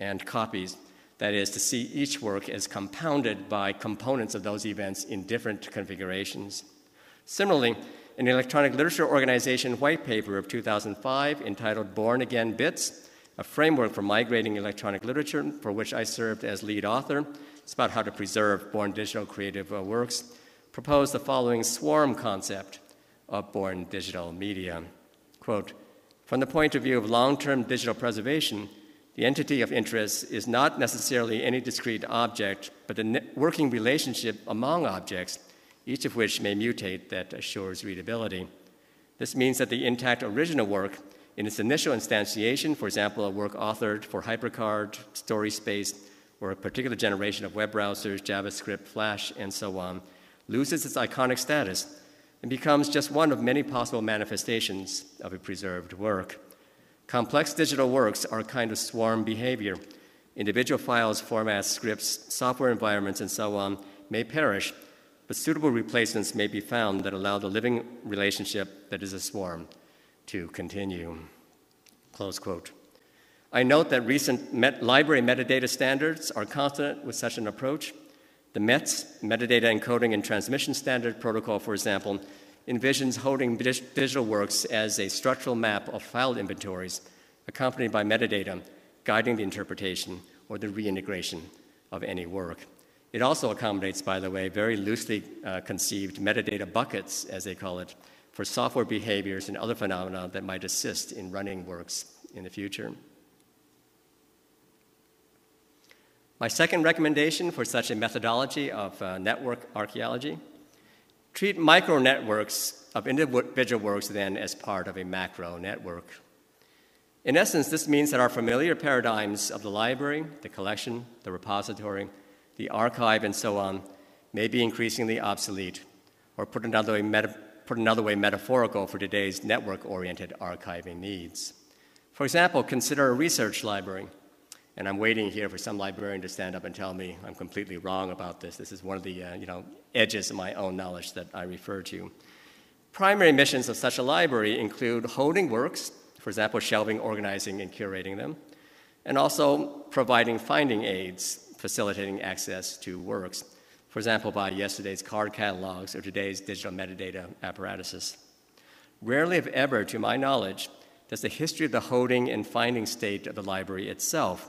and copies. That is, to see each work as compounded by components of those events in different configurations. Similarly, an Electronic Literature Organization white paper of 2005 entitled Born Again Bits, a framework for migrating electronic literature, for which I served as lead author. It's about how to preserve born digital creative works, proposed the following swarm concept of born digital media. Quote, from the point of view of long-term digital preservation, the entity of interest is not necessarily any discrete object, but the working relationship among objects, each of which may mutate that assures readability. This means that the intact original work in its initial instantiation, for example, a work authored for HyperCard, StorySpace, or a particular generation of web browsers, JavaScript, Flash, and so on, loses its iconic status and becomes just one of many possible manifestations of a preserved work. Complex digital works are a kind of swarm behavior. Individual files, formats, scripts, software environments, and so on may perish, but suitable replacements may be found that allow the living relationship that is a swarm to continue. Close quote. I note that recent library metadata standards are consonant with such an approach. The METS, Metadata Encoding and Transmission Standard Protocol, for example, envisions holding digital works as a structural map of file inventories accompanied by metadata guiding the interpretation or the reintegration of any work. It also accommodates, by the way, very loosely conceived metadata buckets, as they call it, for software behaviors and other phenomena that might assist in running works in the future. My second recommendation for such a methodology of network archaeology: treat micro-networks of individual works then as part of a macro network. In essence, this means that our familiar paradigms of the library, the collection, the repository, the archive, and so on may be increasingly obsolete, or put another way, metaphorical for today's network-oriented archiving needs. For example, consider a research library. And I'm waiting here for some librarian to stand up and tell me I'm completely wrong about this. This is one of the edges of my own knowledge that I refer to. Primary missions of such a library include holding works, for example, shelving, organizing, and curating them, and also providing finding aids, facilitating access to works, for example, by yesterday's card catalogs or today's digital metadata apparatuses. Rarely, if ever, to my knowledge, does the history of the holding and finding state of the library itself,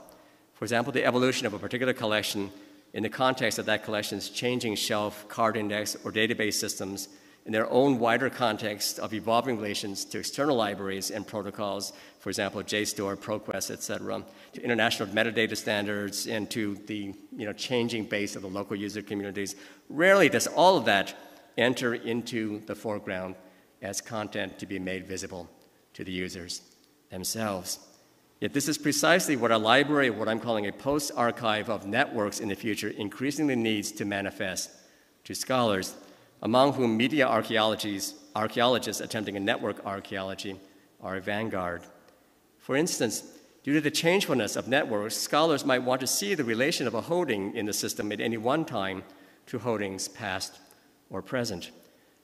for example, the evolution of a particular collection in the context of that collection's changing shelf, card index, or database systems in their own wider context of evolving relations to external libraries and protocols, for example, JSTOR, ProQuest, et cetera, to international metadata standards, and to the changing base of the local user communities. Rarely does all of that enter into the foreground as content to be made visible to the users themselves. Yet this is precisely what a library, what I'm calling a post-archive of networks in the future, increasingly needs to manifest to scholars, among whom media archaeologists attempting a network archaeology are a vanguard. For instance, due to the changefulness of networks, scholars might want to see the relation of a holding in the system at any one time to holdings past or present.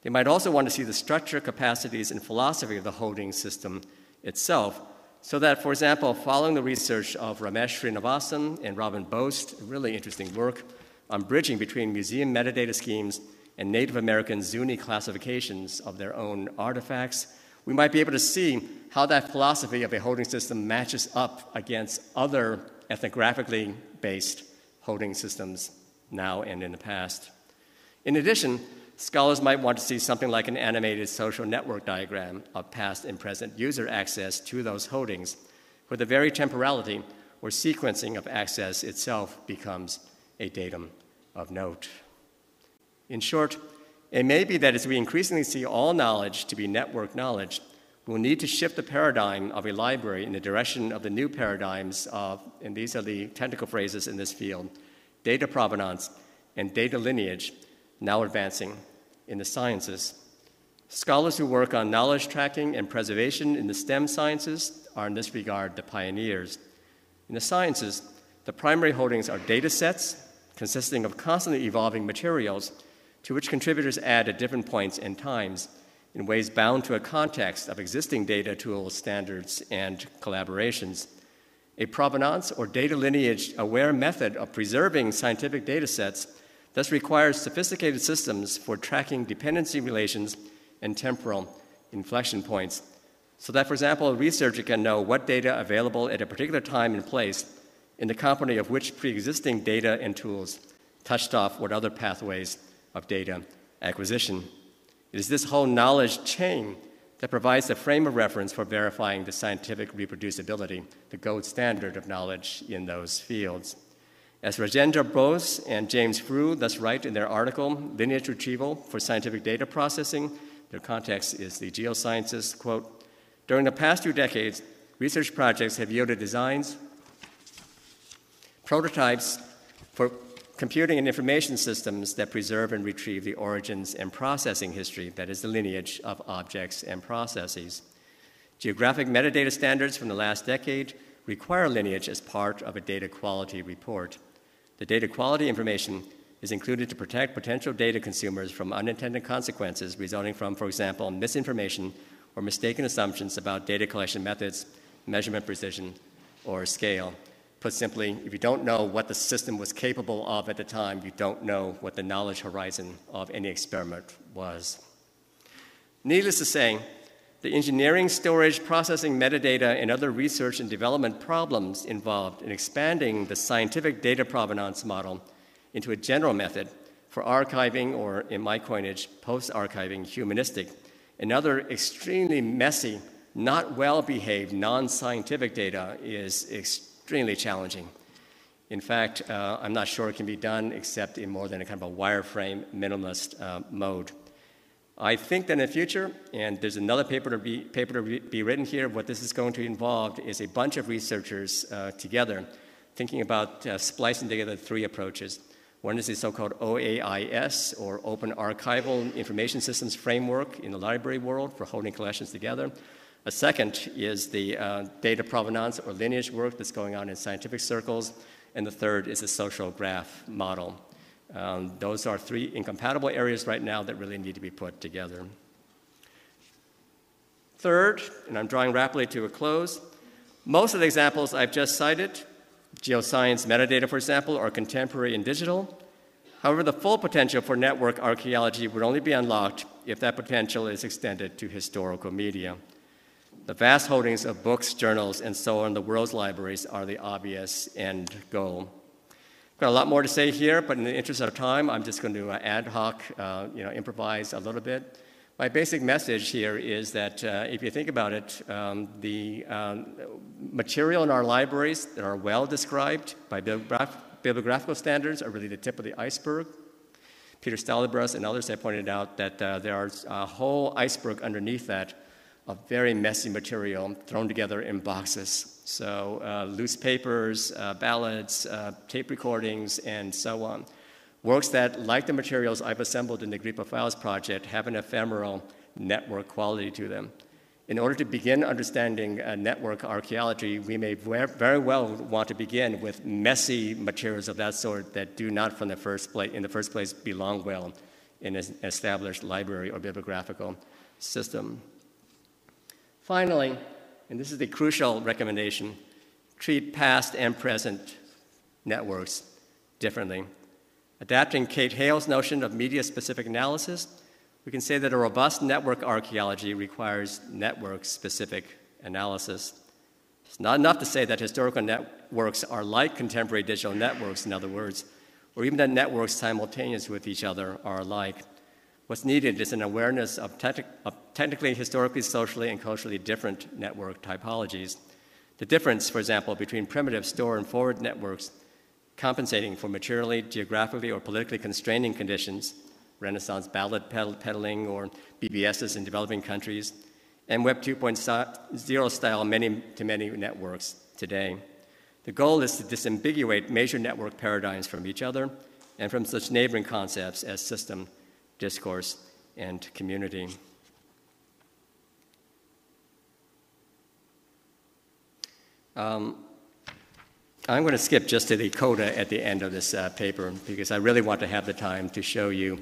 They might also want to see the structure, capacities, and philosophy of the holding system itself, so that, for example, following the research of Ramesh Srinivasan and Robin Boast, really interesting work on bridging between museum metadata schemes and Native American Zuni classifications of their own artifacts, we might be able to see how that philosophy of a holding system matches up against other ethnographically based holding systems now and in the past. In addition, scholars might want to see something like an animated social network diagram of past and present user access to those holdings, where the very temporality or sequencing of access itself becomes a datum of note. In short, it may be that as we increasingly see all knowledge to be network knowledge, we'll need to shift the paradigm of a library in the direction of the new paradigms of, and these are the technical phrases in this field, data provenance and data lineage, now advancing in the sciences. Scholars who work on knowledge tracking and preservation in the STEM sciences are in this regard the pioneers. In the sciences, the primary holdings are data sets consisting of constantly evolving materials to which contributors add at different points and times in ways bound to a context of existing data tools, standards, and collaborations. A provenance or data lineage aware method of preserving scientific data sets thus requires sophisticated systems for tracking dependency relations and temporal inflection points, so that, for example, a researcher can know what data available at a particular time and place in the company of which pre-existing data and tools touched off what other pathways of data acquisition. It is this whole knowledge chain that provides the frame of reference for verifying the scientific reproducibility, the gold standard of knowledge in those fields. As Rajendra Bose and James Frew thus write in their article, Lineage Retrieval for Scientific Data Processing, their context is the geosciences, quote, during the past 2 decades, research projects have yielded designs, prototypes for computing and information systems that preserve and retrieve the origins and processing history, that is the lineage of objects and processes. Geographic metadata standards from the last decade require lineage as part of a data quality report. The data quality information is included to protect potential data consumers from unintended consequences resulting from, for example, misinformation or mistaken assumptions about data collection methods, measurement precision, or scale. Put simply, if you don't know what the system was capable of at the time, you don't know what the knowledge horizon of any experiment was. Needless to say, the engineering, storage, processing, metadata, and other research and development problems involved in expanding the scientific data provenance model into a general method for archiving, or in my coinage, post-archiving humanistic, and other extremely messy, not well-behaved, non-scientific data is extremely challenging. In fact, I'm not sure it can be done except in more than a kind of a wireframe minimalist mode. I think that in the future, and there's another paper to be written here, what this is going to involve is a bunch of researchers together thinking about splicing together 3 approaches. One is the so-called OAIS, or Open Archival Information Systems Framework in the library world for holding collections together. A second is the data provenance or lineage work that's going on in scientific circles. And the third is the social graph model. Those are 3 incompatible areas right now that really need to be put together. Third, and I'm drawing rapidly to a close, most of the examples I've just cited, geoscience metadata, for example, are contemporary and digital. However, the full potential for network archaeology would only be unlocked if that potential is extended to historical media. The vast holdings of books, journals, and so on in the world's libraries are the obvious end goal. I've got a lot more to say here, but in the interest of time, I'm just going to ad hoc, improvise a little bit. My basic message here is that if you think about it, the material in our libraries that are well described by bibliographical standards are really the tip of the iceberg. Peter Stalibras and others have pointed out that there is a whole iceberg underneath that of very messy material thrown together in boxes. So loose papers, ballads, tape recordings, and so on. Works that, like the materials I've assembled in the Agrippa Files project, have an ephemeral network quality to them. In order to begin understanding network archaeology, we may very well want to begin with messy materials of that sort that do not in the first place belong well in an established library or bibliographical system. Finally, and this is the crucial recommendation, treat past and present networks differently. Adapting Kate Hale's notion of media-specific analysis, we can say that a robust network archaeology requires network-specific analysis. It's not enough to say that historical networks are like contemporary digital networks, in other words, or even that networks simultaneous with each other are alike. What's needed is an awareness of technically, historically, socially, and culturally different network typologies. The difference, for example, between primitive store and forward networks compensating for materially, geographically, or politically constraining conditions, Renaissance ballad peddling or BBSs in developing countries, and Web 2.0 style many-to-many networks today. The goal is to disambiguate major network paradigms from each other and from such neighboring concepts as system, discourse, and community. I'm going to skip just to the coda at the end of this paper because I really want to have the time to show you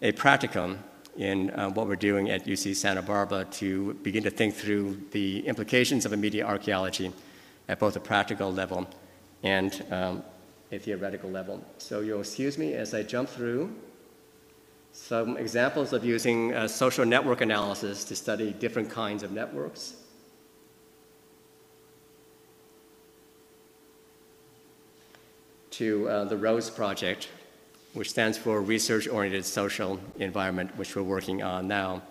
a practicum in what we're doing at UC Santa Barbara to begin to think through the implications of a media archaeology at both a practical level and a theoretical level. So you'll excuse me as I jump through some examples of using social network analysis to study different kinds of networks. To the ROSE project, which stands for Research-Oriented Social Environment, which we're working on now.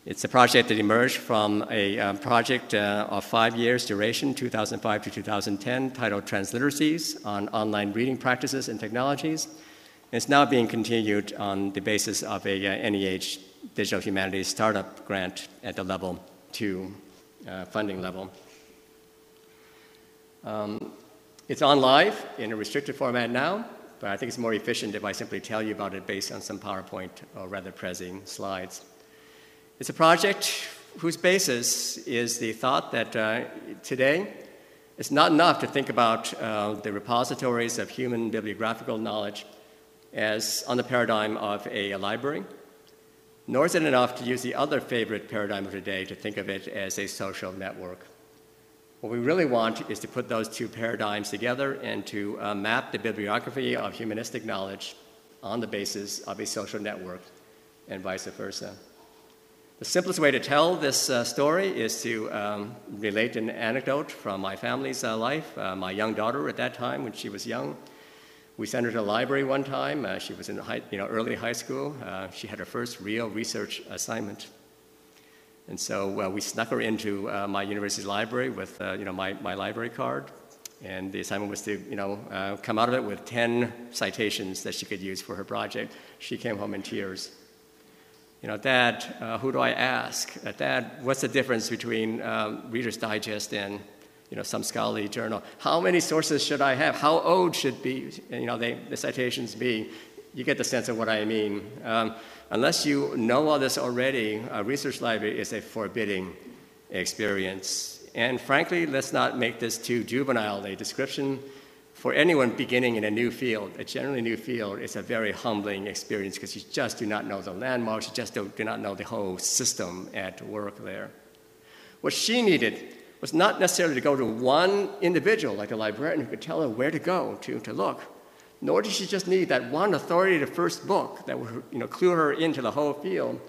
It's a project that emerged from a project of 5 years duration, 2005 to 2010, titled Transliteracies on Online Reading Practices and Technologies. It's now being continued on the basis of a NEH Digital Humanities Startup Grant at the level 2 funding level. It's on live in a restricted format now, but I think it's more efficient if I simply tell you about it based on some PowerPoint or rather Prezi slides. It's a project whose basis is the thought that today it's not enough to think about the repositories of human bibliographical knowledge as on the paradigm of a library, nor is it enough to use the other favorite paradigm of today to think of it as a social network. What we really want is to put those two paradigms together and to map the bibliography of humanistic knowledge on the basis of a social network and vice versa. The simplest way to tell this story is to relate an anecdote from my family's life. My young daughter at that time, when she was young, we sent her to the library one time. She was in early high school. She had her first real research assignment. And so we snuck her into my university library with my library card. And the assignment was to come out of it with 10 citations that she could use for her project. She came home in tears. Dad, who do I ask? Dad, what's the difference between Reader's Digest and some scholarly journal? How many sources should I have? How old should the citations be? You get the sense of what I mean. Unless you know all this already, a research library is a forbidding experience. And frankly, let's not make this too juvenile a description. For anyone beginning in a new field, a generally new field, it's a very humbling experience because you just do not know the landmarks, you just do not know the whole system at work there. What she needed was not necessarily to go to one individual, like a librarian, who could tell her where to go to look, nor did she just need that one authoritative first book that would clue her into the whole field.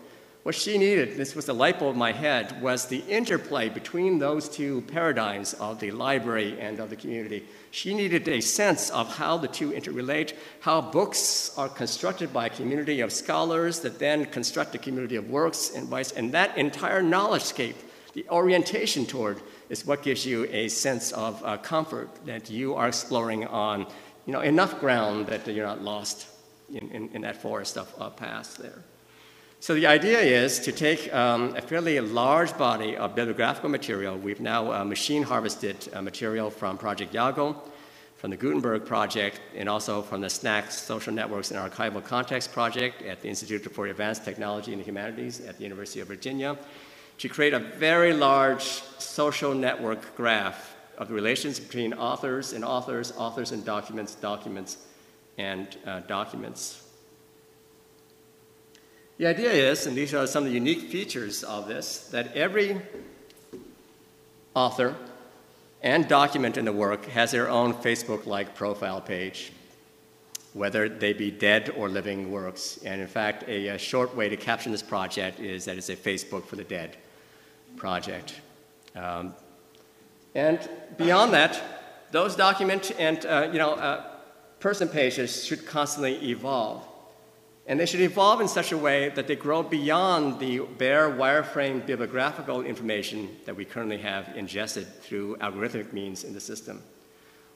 What she needed, this was the light bulb in my head, was the interplay between those two paradigms of the library and of the community. She needed a sense of how the two interrelate, how books are constructed by a community of scholars that then construct a community of works and that entire knowledge scape, the orientation toward, is what gives you a sense of comfort that you are exploring on enough ground that you're not lost in that forest of past there. So the idea is to take a fairly large body of bibliographical material. We've now machine harvested material from Project Yago, from the Gutenberg Project, and also from the SNAC Social Networks and Archival Context Project at the Institute for Advanced Technology and the Humanities at the University of Virginia, to create a very large social network graph of the relations between authors and authors, authors and documents, documents and documents. The idea is, and these are some of the unique features of this, that every author and document in the work has their own Facebook-like profile page, whether they be dead or living works. And in fact, a short way to caption this project is that it's a Facebook for the Dead project. And beyond that, those document and person pages should constantly evolve. And they should evolve in such a way that they grow beyond the bare wireframe bibliographical information that we currently have ingested through algorithmic means in the system.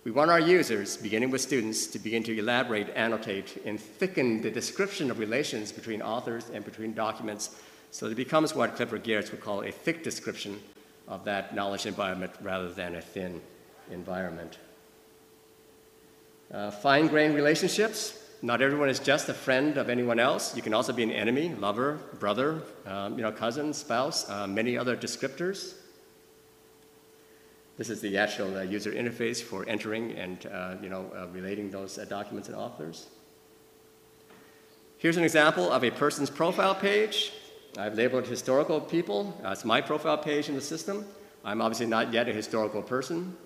We want our users, beginning with students, to begin to elaborate, annotate, and thicken the description of relations between authors and between documents so that it becomes what Clifford Geertz would call a thick description of that knowledge environment rather than a thin environment. Fine-grained relationships. Not everyone is just a friend of anyone else. You can also be an enemy, lover, brother, cousin, spouse, many other descriptors. This is the actual user interface for entering and relating those documents and authors. Here's an example of a person's profile page. I've labeled historical people. It's my profile page in the system. I'm obviously not yet a historical person.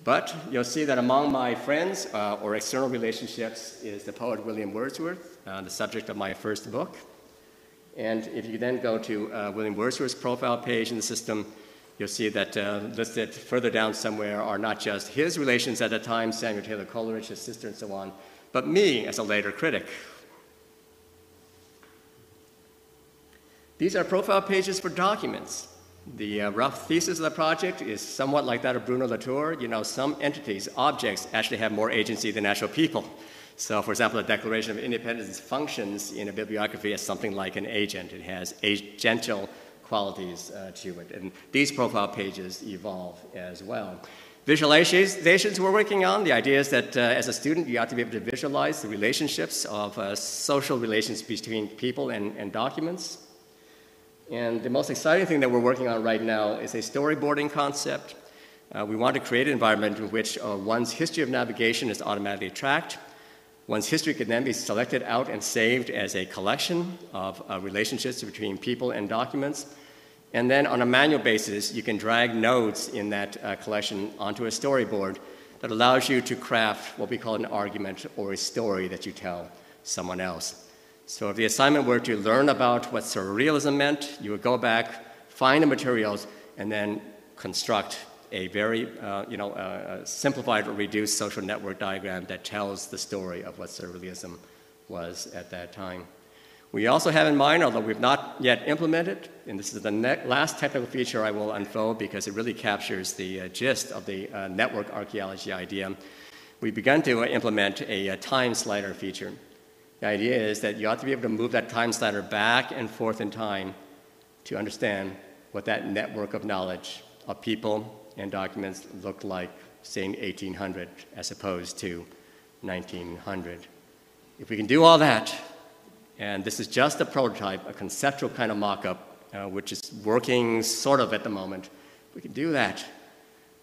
But you'll see that among my friends or external relationships is the poet William Wordsworth, the subject of my first book. And if you then go to William Wordsworth's profile page in the system, you'll see that listed further down somewhere are not just his relations at the time, Samuel Taylor Coleridge, his sister, and so on, but me as a later critic. These are profile pages for documents. The rough thesis of the project is somewhat like that of Bruno Latour. Some entities, objects, actually have more agency than actual people. So, for example, the Declaration of Independence functions in a bibliography as something like an agent. It has agential qualities to it. And these profile pages evolve as well. Visualizations we're working on. The idea is that as a student, you have to be able to visualize the relationships of social relations between people and documents. And the most exciting thing that we're working on right now is a storyboarding concept. We want to create an environment in which one's history of navigation is automatically tracked. One's history can then be selected out and saved as a collection of relationships between people and documents. And then on a manual basis, you can drag nodes in that collection onto a storyboard that allows you to craft what we call an argument or a story that you tell someone else. So if the assignment were to learn about what surrealism meant, you would go back, find the materials, and then construct a very simplified or reduced social network diagram that tells the story of what surrealism was at that time. We also have in mind, although we've not yet implemented, and this is the last technical feature I will unfold because it really captures the gist of the network archaeology idea, we've begun to implement a time slider feature. The idea is that you ought to be able to move that time slider back and forth in time to understand what that network of knowledge of people and documents looked like, say, in 1800 as opposed to 1900. If we can do all that, and this is just a prototype, a conceptual kind of mock-up, which is working sort of at the moment, if we can do that,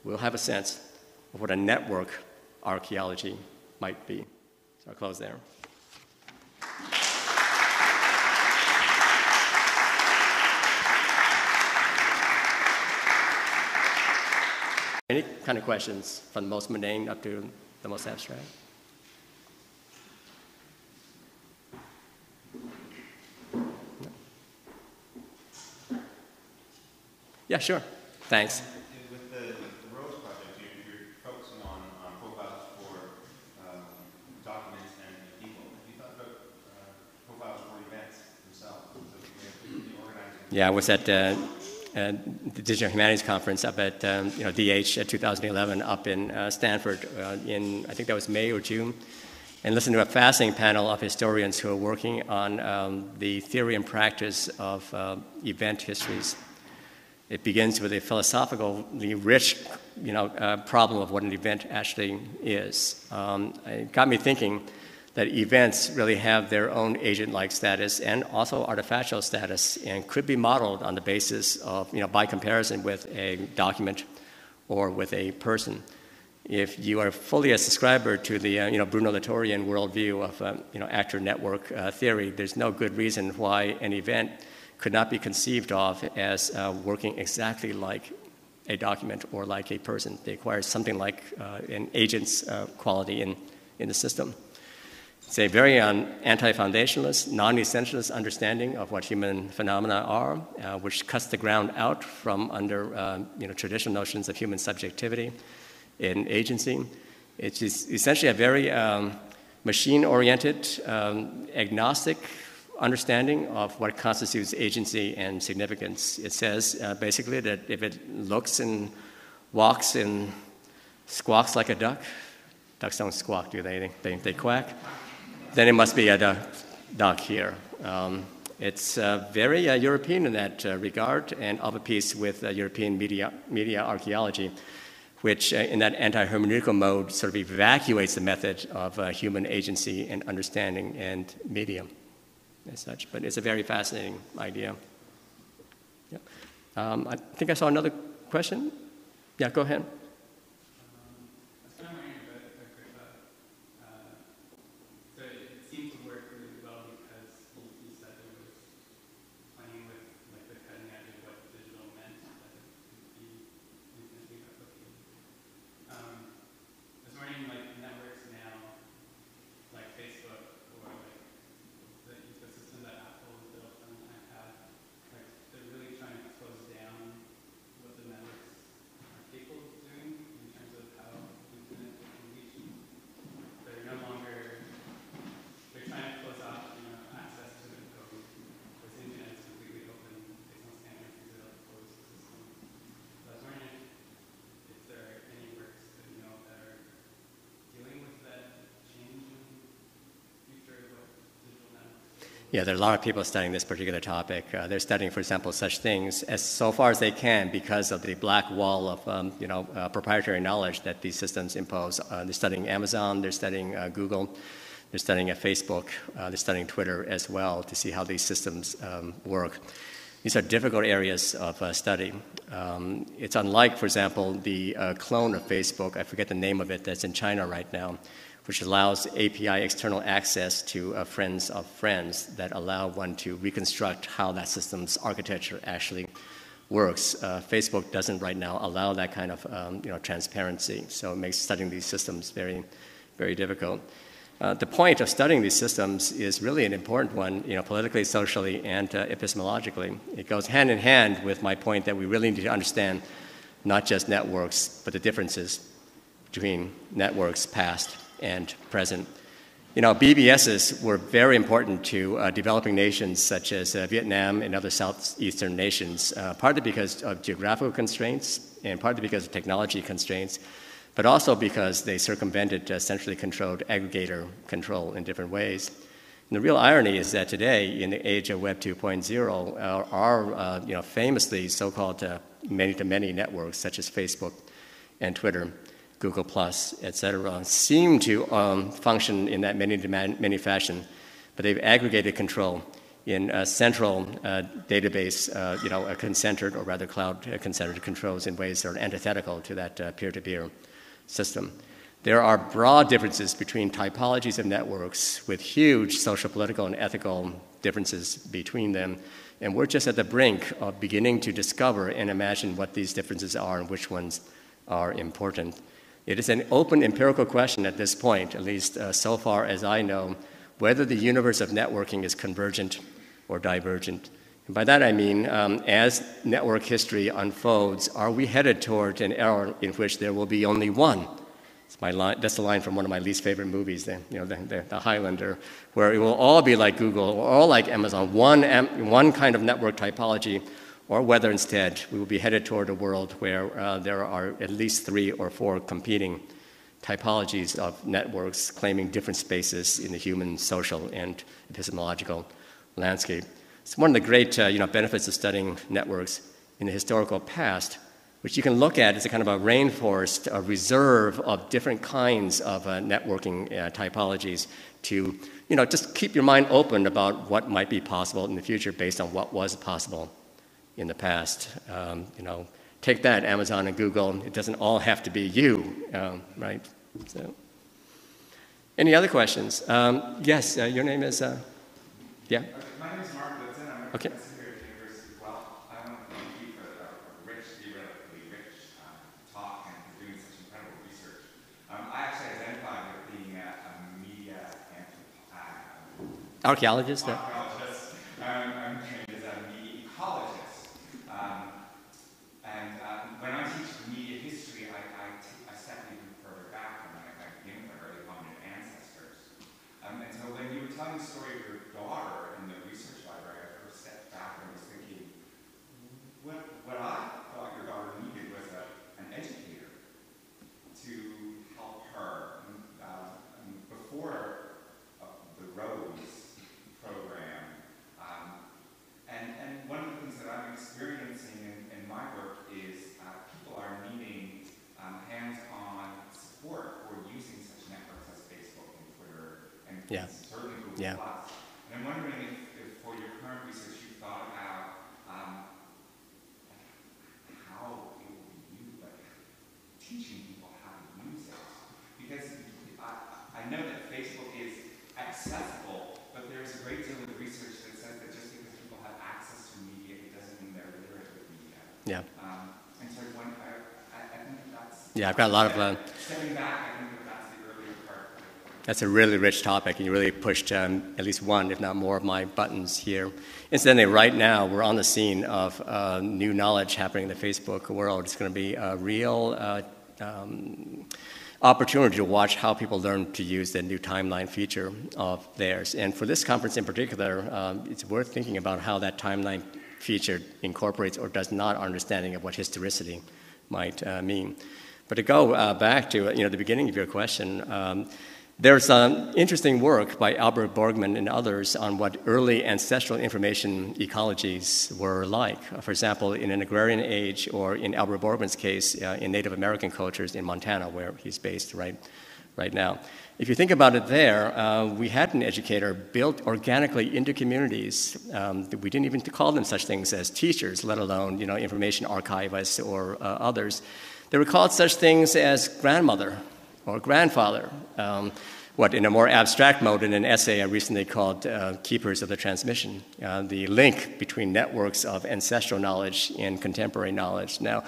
we'll have a sense of what a network archaeology might be. So I'll close there. Any kind of questions from the most mundane up to the most abstract? No? Yeah, sure. Thanks. With the Rose Project, you're focusing on profiles for documents and people. Have you thought about profiles for events themselves? So you organize it? Yeah, I was at the Digital Humanities Conference up at DH 2011 up in Stanford in, I think that was May or June. and listen to a fascinating panel of historians who are working on the theory and practice of event histories. It begins with a philosophically rich, problem of what an event actually is. It got me thinking that events really have their own agent-like status and also artifactual status, and could be modeled on the basis of, by comparison with a document or with a person. If you are fully a subscriber to the, Bruno Latourian worldview of, actor network theory, there's no good reason why an event could not be conceived of as working exactly like a document or like a person. They acquire something like an agent's quality in the system. It's a very anti-foundationalist, non-essentialist understanding of what human phenomena are, which cuts the ground out from under traditional notions of human subjectivity and agency. It's essentially a very machine-oriented, agnostic understanding of what constitutes agency and significance. It says basically that if it looks and walks and squawks like a duck, ducks don't squawk, do they? They quack. Then it must be a duck here. It's very European in that regard, and of a piece with European media archaeology, which in that anti-hermeneutical mode sort of evacuates the method of human agency and understanding and medium as such. But it's a very fascinating idea. Yeah. I think I saw another question. Yeah, go ahead. Yeah, there are a lot of people studying this particular topic. They're studying, for example, such things as so far as they can because of the black wall of proprietary knowledge that these systems impose. They're studying Amazon, they're studying Google, they're studying Facebook, they're studying Twitter as well to see how these systems work. These are difficult areas of study. It's unlike, for example, the clone of Facebook, I forget the name of it, that's in China right now, which allows API external access to friends of friends that allow one to reconstruct how that system's architecture actually works. Facebook doesn't right now allow that kind of transparency, so it makes studying these systems very, very difficult. The point of studying these systems is really an important one, politically, socially, and epistemologically. It goes hand in hand with my point that we really need to understand not just networks, but the differences between networks past and present. BBSs were very important to developing nations such as Vietnam and other southeastern nations, partly because of geographical constraints and partly because of technology constraints, but also because they circumvented centrally controlled aggregator control in different ways. And the real irony is that today, in the age of Web 2.0, our famously so-called many-to-many networks such as Facebook and Twitter, Google+, et cetera, seem to function in that many-to-many fashion, but they've aggregated control in a central database, concentered, or rather cloud-concentered controls in ways that are antithetical to that peer-to-peer system. There are broad differences between typologies of networks with huge social, political, and ethical differences between them, and we're just at the brink of beginning to discover and imagine what these differences are and which ones are important. It is an open empirical question at this point, at least so far as I know, whether the universe of networking is convergent or divergent. And by that I mean, as network history unfolds, are we headed toward an era in which there will be only one? That's the line from one of my least favorite movies, the Highlander, where it will all be like Google or all like Amazon, one kind of network typology, or whether instead we will be headed toward a world where there are at least 3 or 4 competing typologies of networks claiming different spaces in the human, social, and epistemological landscape. It's one of the great benefits of studying networks in the historical past, which you can look at as a kind of a rainforest, a reserve of different kinds of networking typologies to just keep your mind open about what might be possible in the future based on what was possible in the past. Take that, Amazon and Google. It doesn't all have to be you, right? So, any other questions? Yes, your name is, yeah? My name is Mark Litzen. I'm a professor here at the University of Guelph. I want to thank you for a theoretically rich talk and for doing such incredible research. I actually identify with being a media archaeologist. Archaeologist. I'm trained as a media ecologist. When I teach media history, I step even further back and I begin with our early hominid ancestors. And so when you were telling the story of your daughter in the research library, I first stepped back and was thinking, what I thought your daughter needed was an educator to help her. Before the Rose program, and one of the things that I'm experiencing in my work is people are needing hands-on support for using such networks as Facebook and Twitter and certainly Google+. And I'm wondering if for your current research you've thought about how it will be used, like teaching people how to use it. Because I know that Facebook is accessible, but there's a great deal of research that says that just because people have access to media, it doesn't mean they're literate with media. Yeah. And so I think that's... Yeah, I've got a lot of... stepping back, I think that's the earlier part. That's a really rich topic, and you really pushed at least one, if not more, of my buttons here. Incidentally, right now, we're on the scene of new knowledge happening in the Facebook world. It's going to be a real opportunity to watch how people learn to use the new timeline feature of theirs. And for this conference in particular, it's worth thinking about how that timeline feature incorporates or does not our understanding of what historicity might mean. But to go back to the beginning of your question, there's interesting work by Albert Borgman and others on what early ancestral information ecologies were like. For example, in an agrarian age, or in Albert Borgman's case, in Native American cultures in Montana, where he's based right now. If you think about it there, we had an educator built organically into communities. We didn't even call them such things as teachers, let alone information archivists or others. They were called such things as grandmother or grandfather. In a more abstract mode, in an essay I recently called Keepers of the Transmission, the link between networks of ancestral knowledge and contemporary knowledge. Now,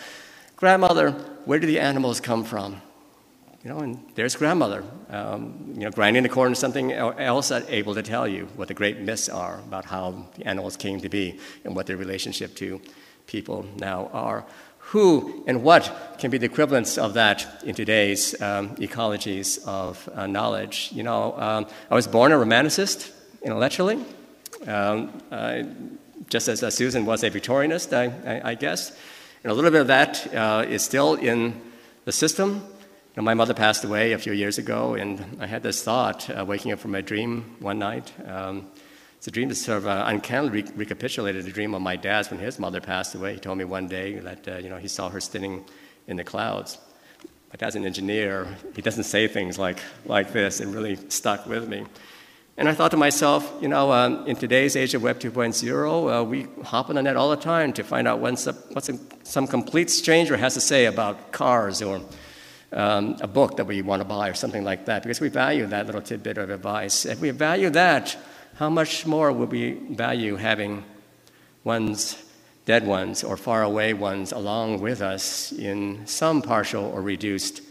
grandmother, where do the animals come from? And there's grandmother, grinding the corn or something else able to tell you what the great myths are about how the animals came to be and what their relationship to people now are. Who and what can be the equivalents of that in today's ecologies of knowledge? I was born a romanticist intellectually, just as Susan was a Victorianist, I guess. And a little bit of that is still in the system. My mother passed away a few years ago, and I had this thought waking up from a dream one night. It's a dream that sort of uncannily recapitulated the dream of my dad's when his mother passed away. He told me one day that he saw her sitting in the clouds. My dad's an engineer. He doesn't say things like this, and really stuck with me. And I thought to myself, in today's age of Web 2.0, we hop on the net all the time to find out what some complete stranger has to say about cars or a book that we want to buy or something like that, because we value that little tidbit of advice. If we value that, how much more would we value having one's dead ones or far away ones along with us in some partial or reduced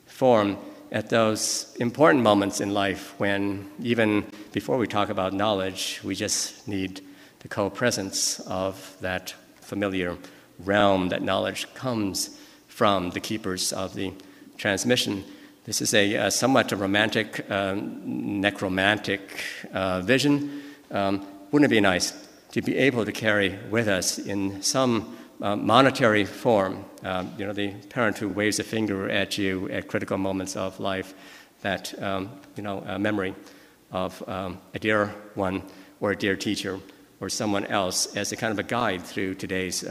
form at those important moments in life when, even before we talk about knowledge, we just need the co-presence of that familiar realm that knowledge comes from, the keepers of the transmission. This is a somewhat romantic, necromantic vision. Wouldn't it be nice to be able to carry with us in some monetary form. The parent who waves a finger at you at critical moments of life, that a memory of a dear one or a dear teacher or someone else as a kind of a guide through today's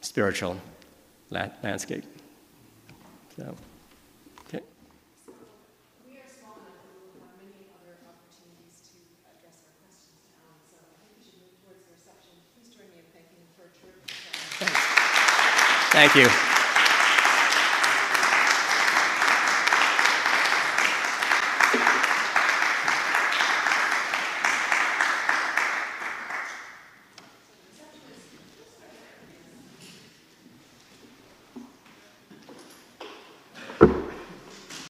spiritual landscape. So, okay. So we are small enough that we will have many other opportunities to address our questions to Alan. So I think we should move towards the reception. Please join me in thanking him for a terrific job. Thank you.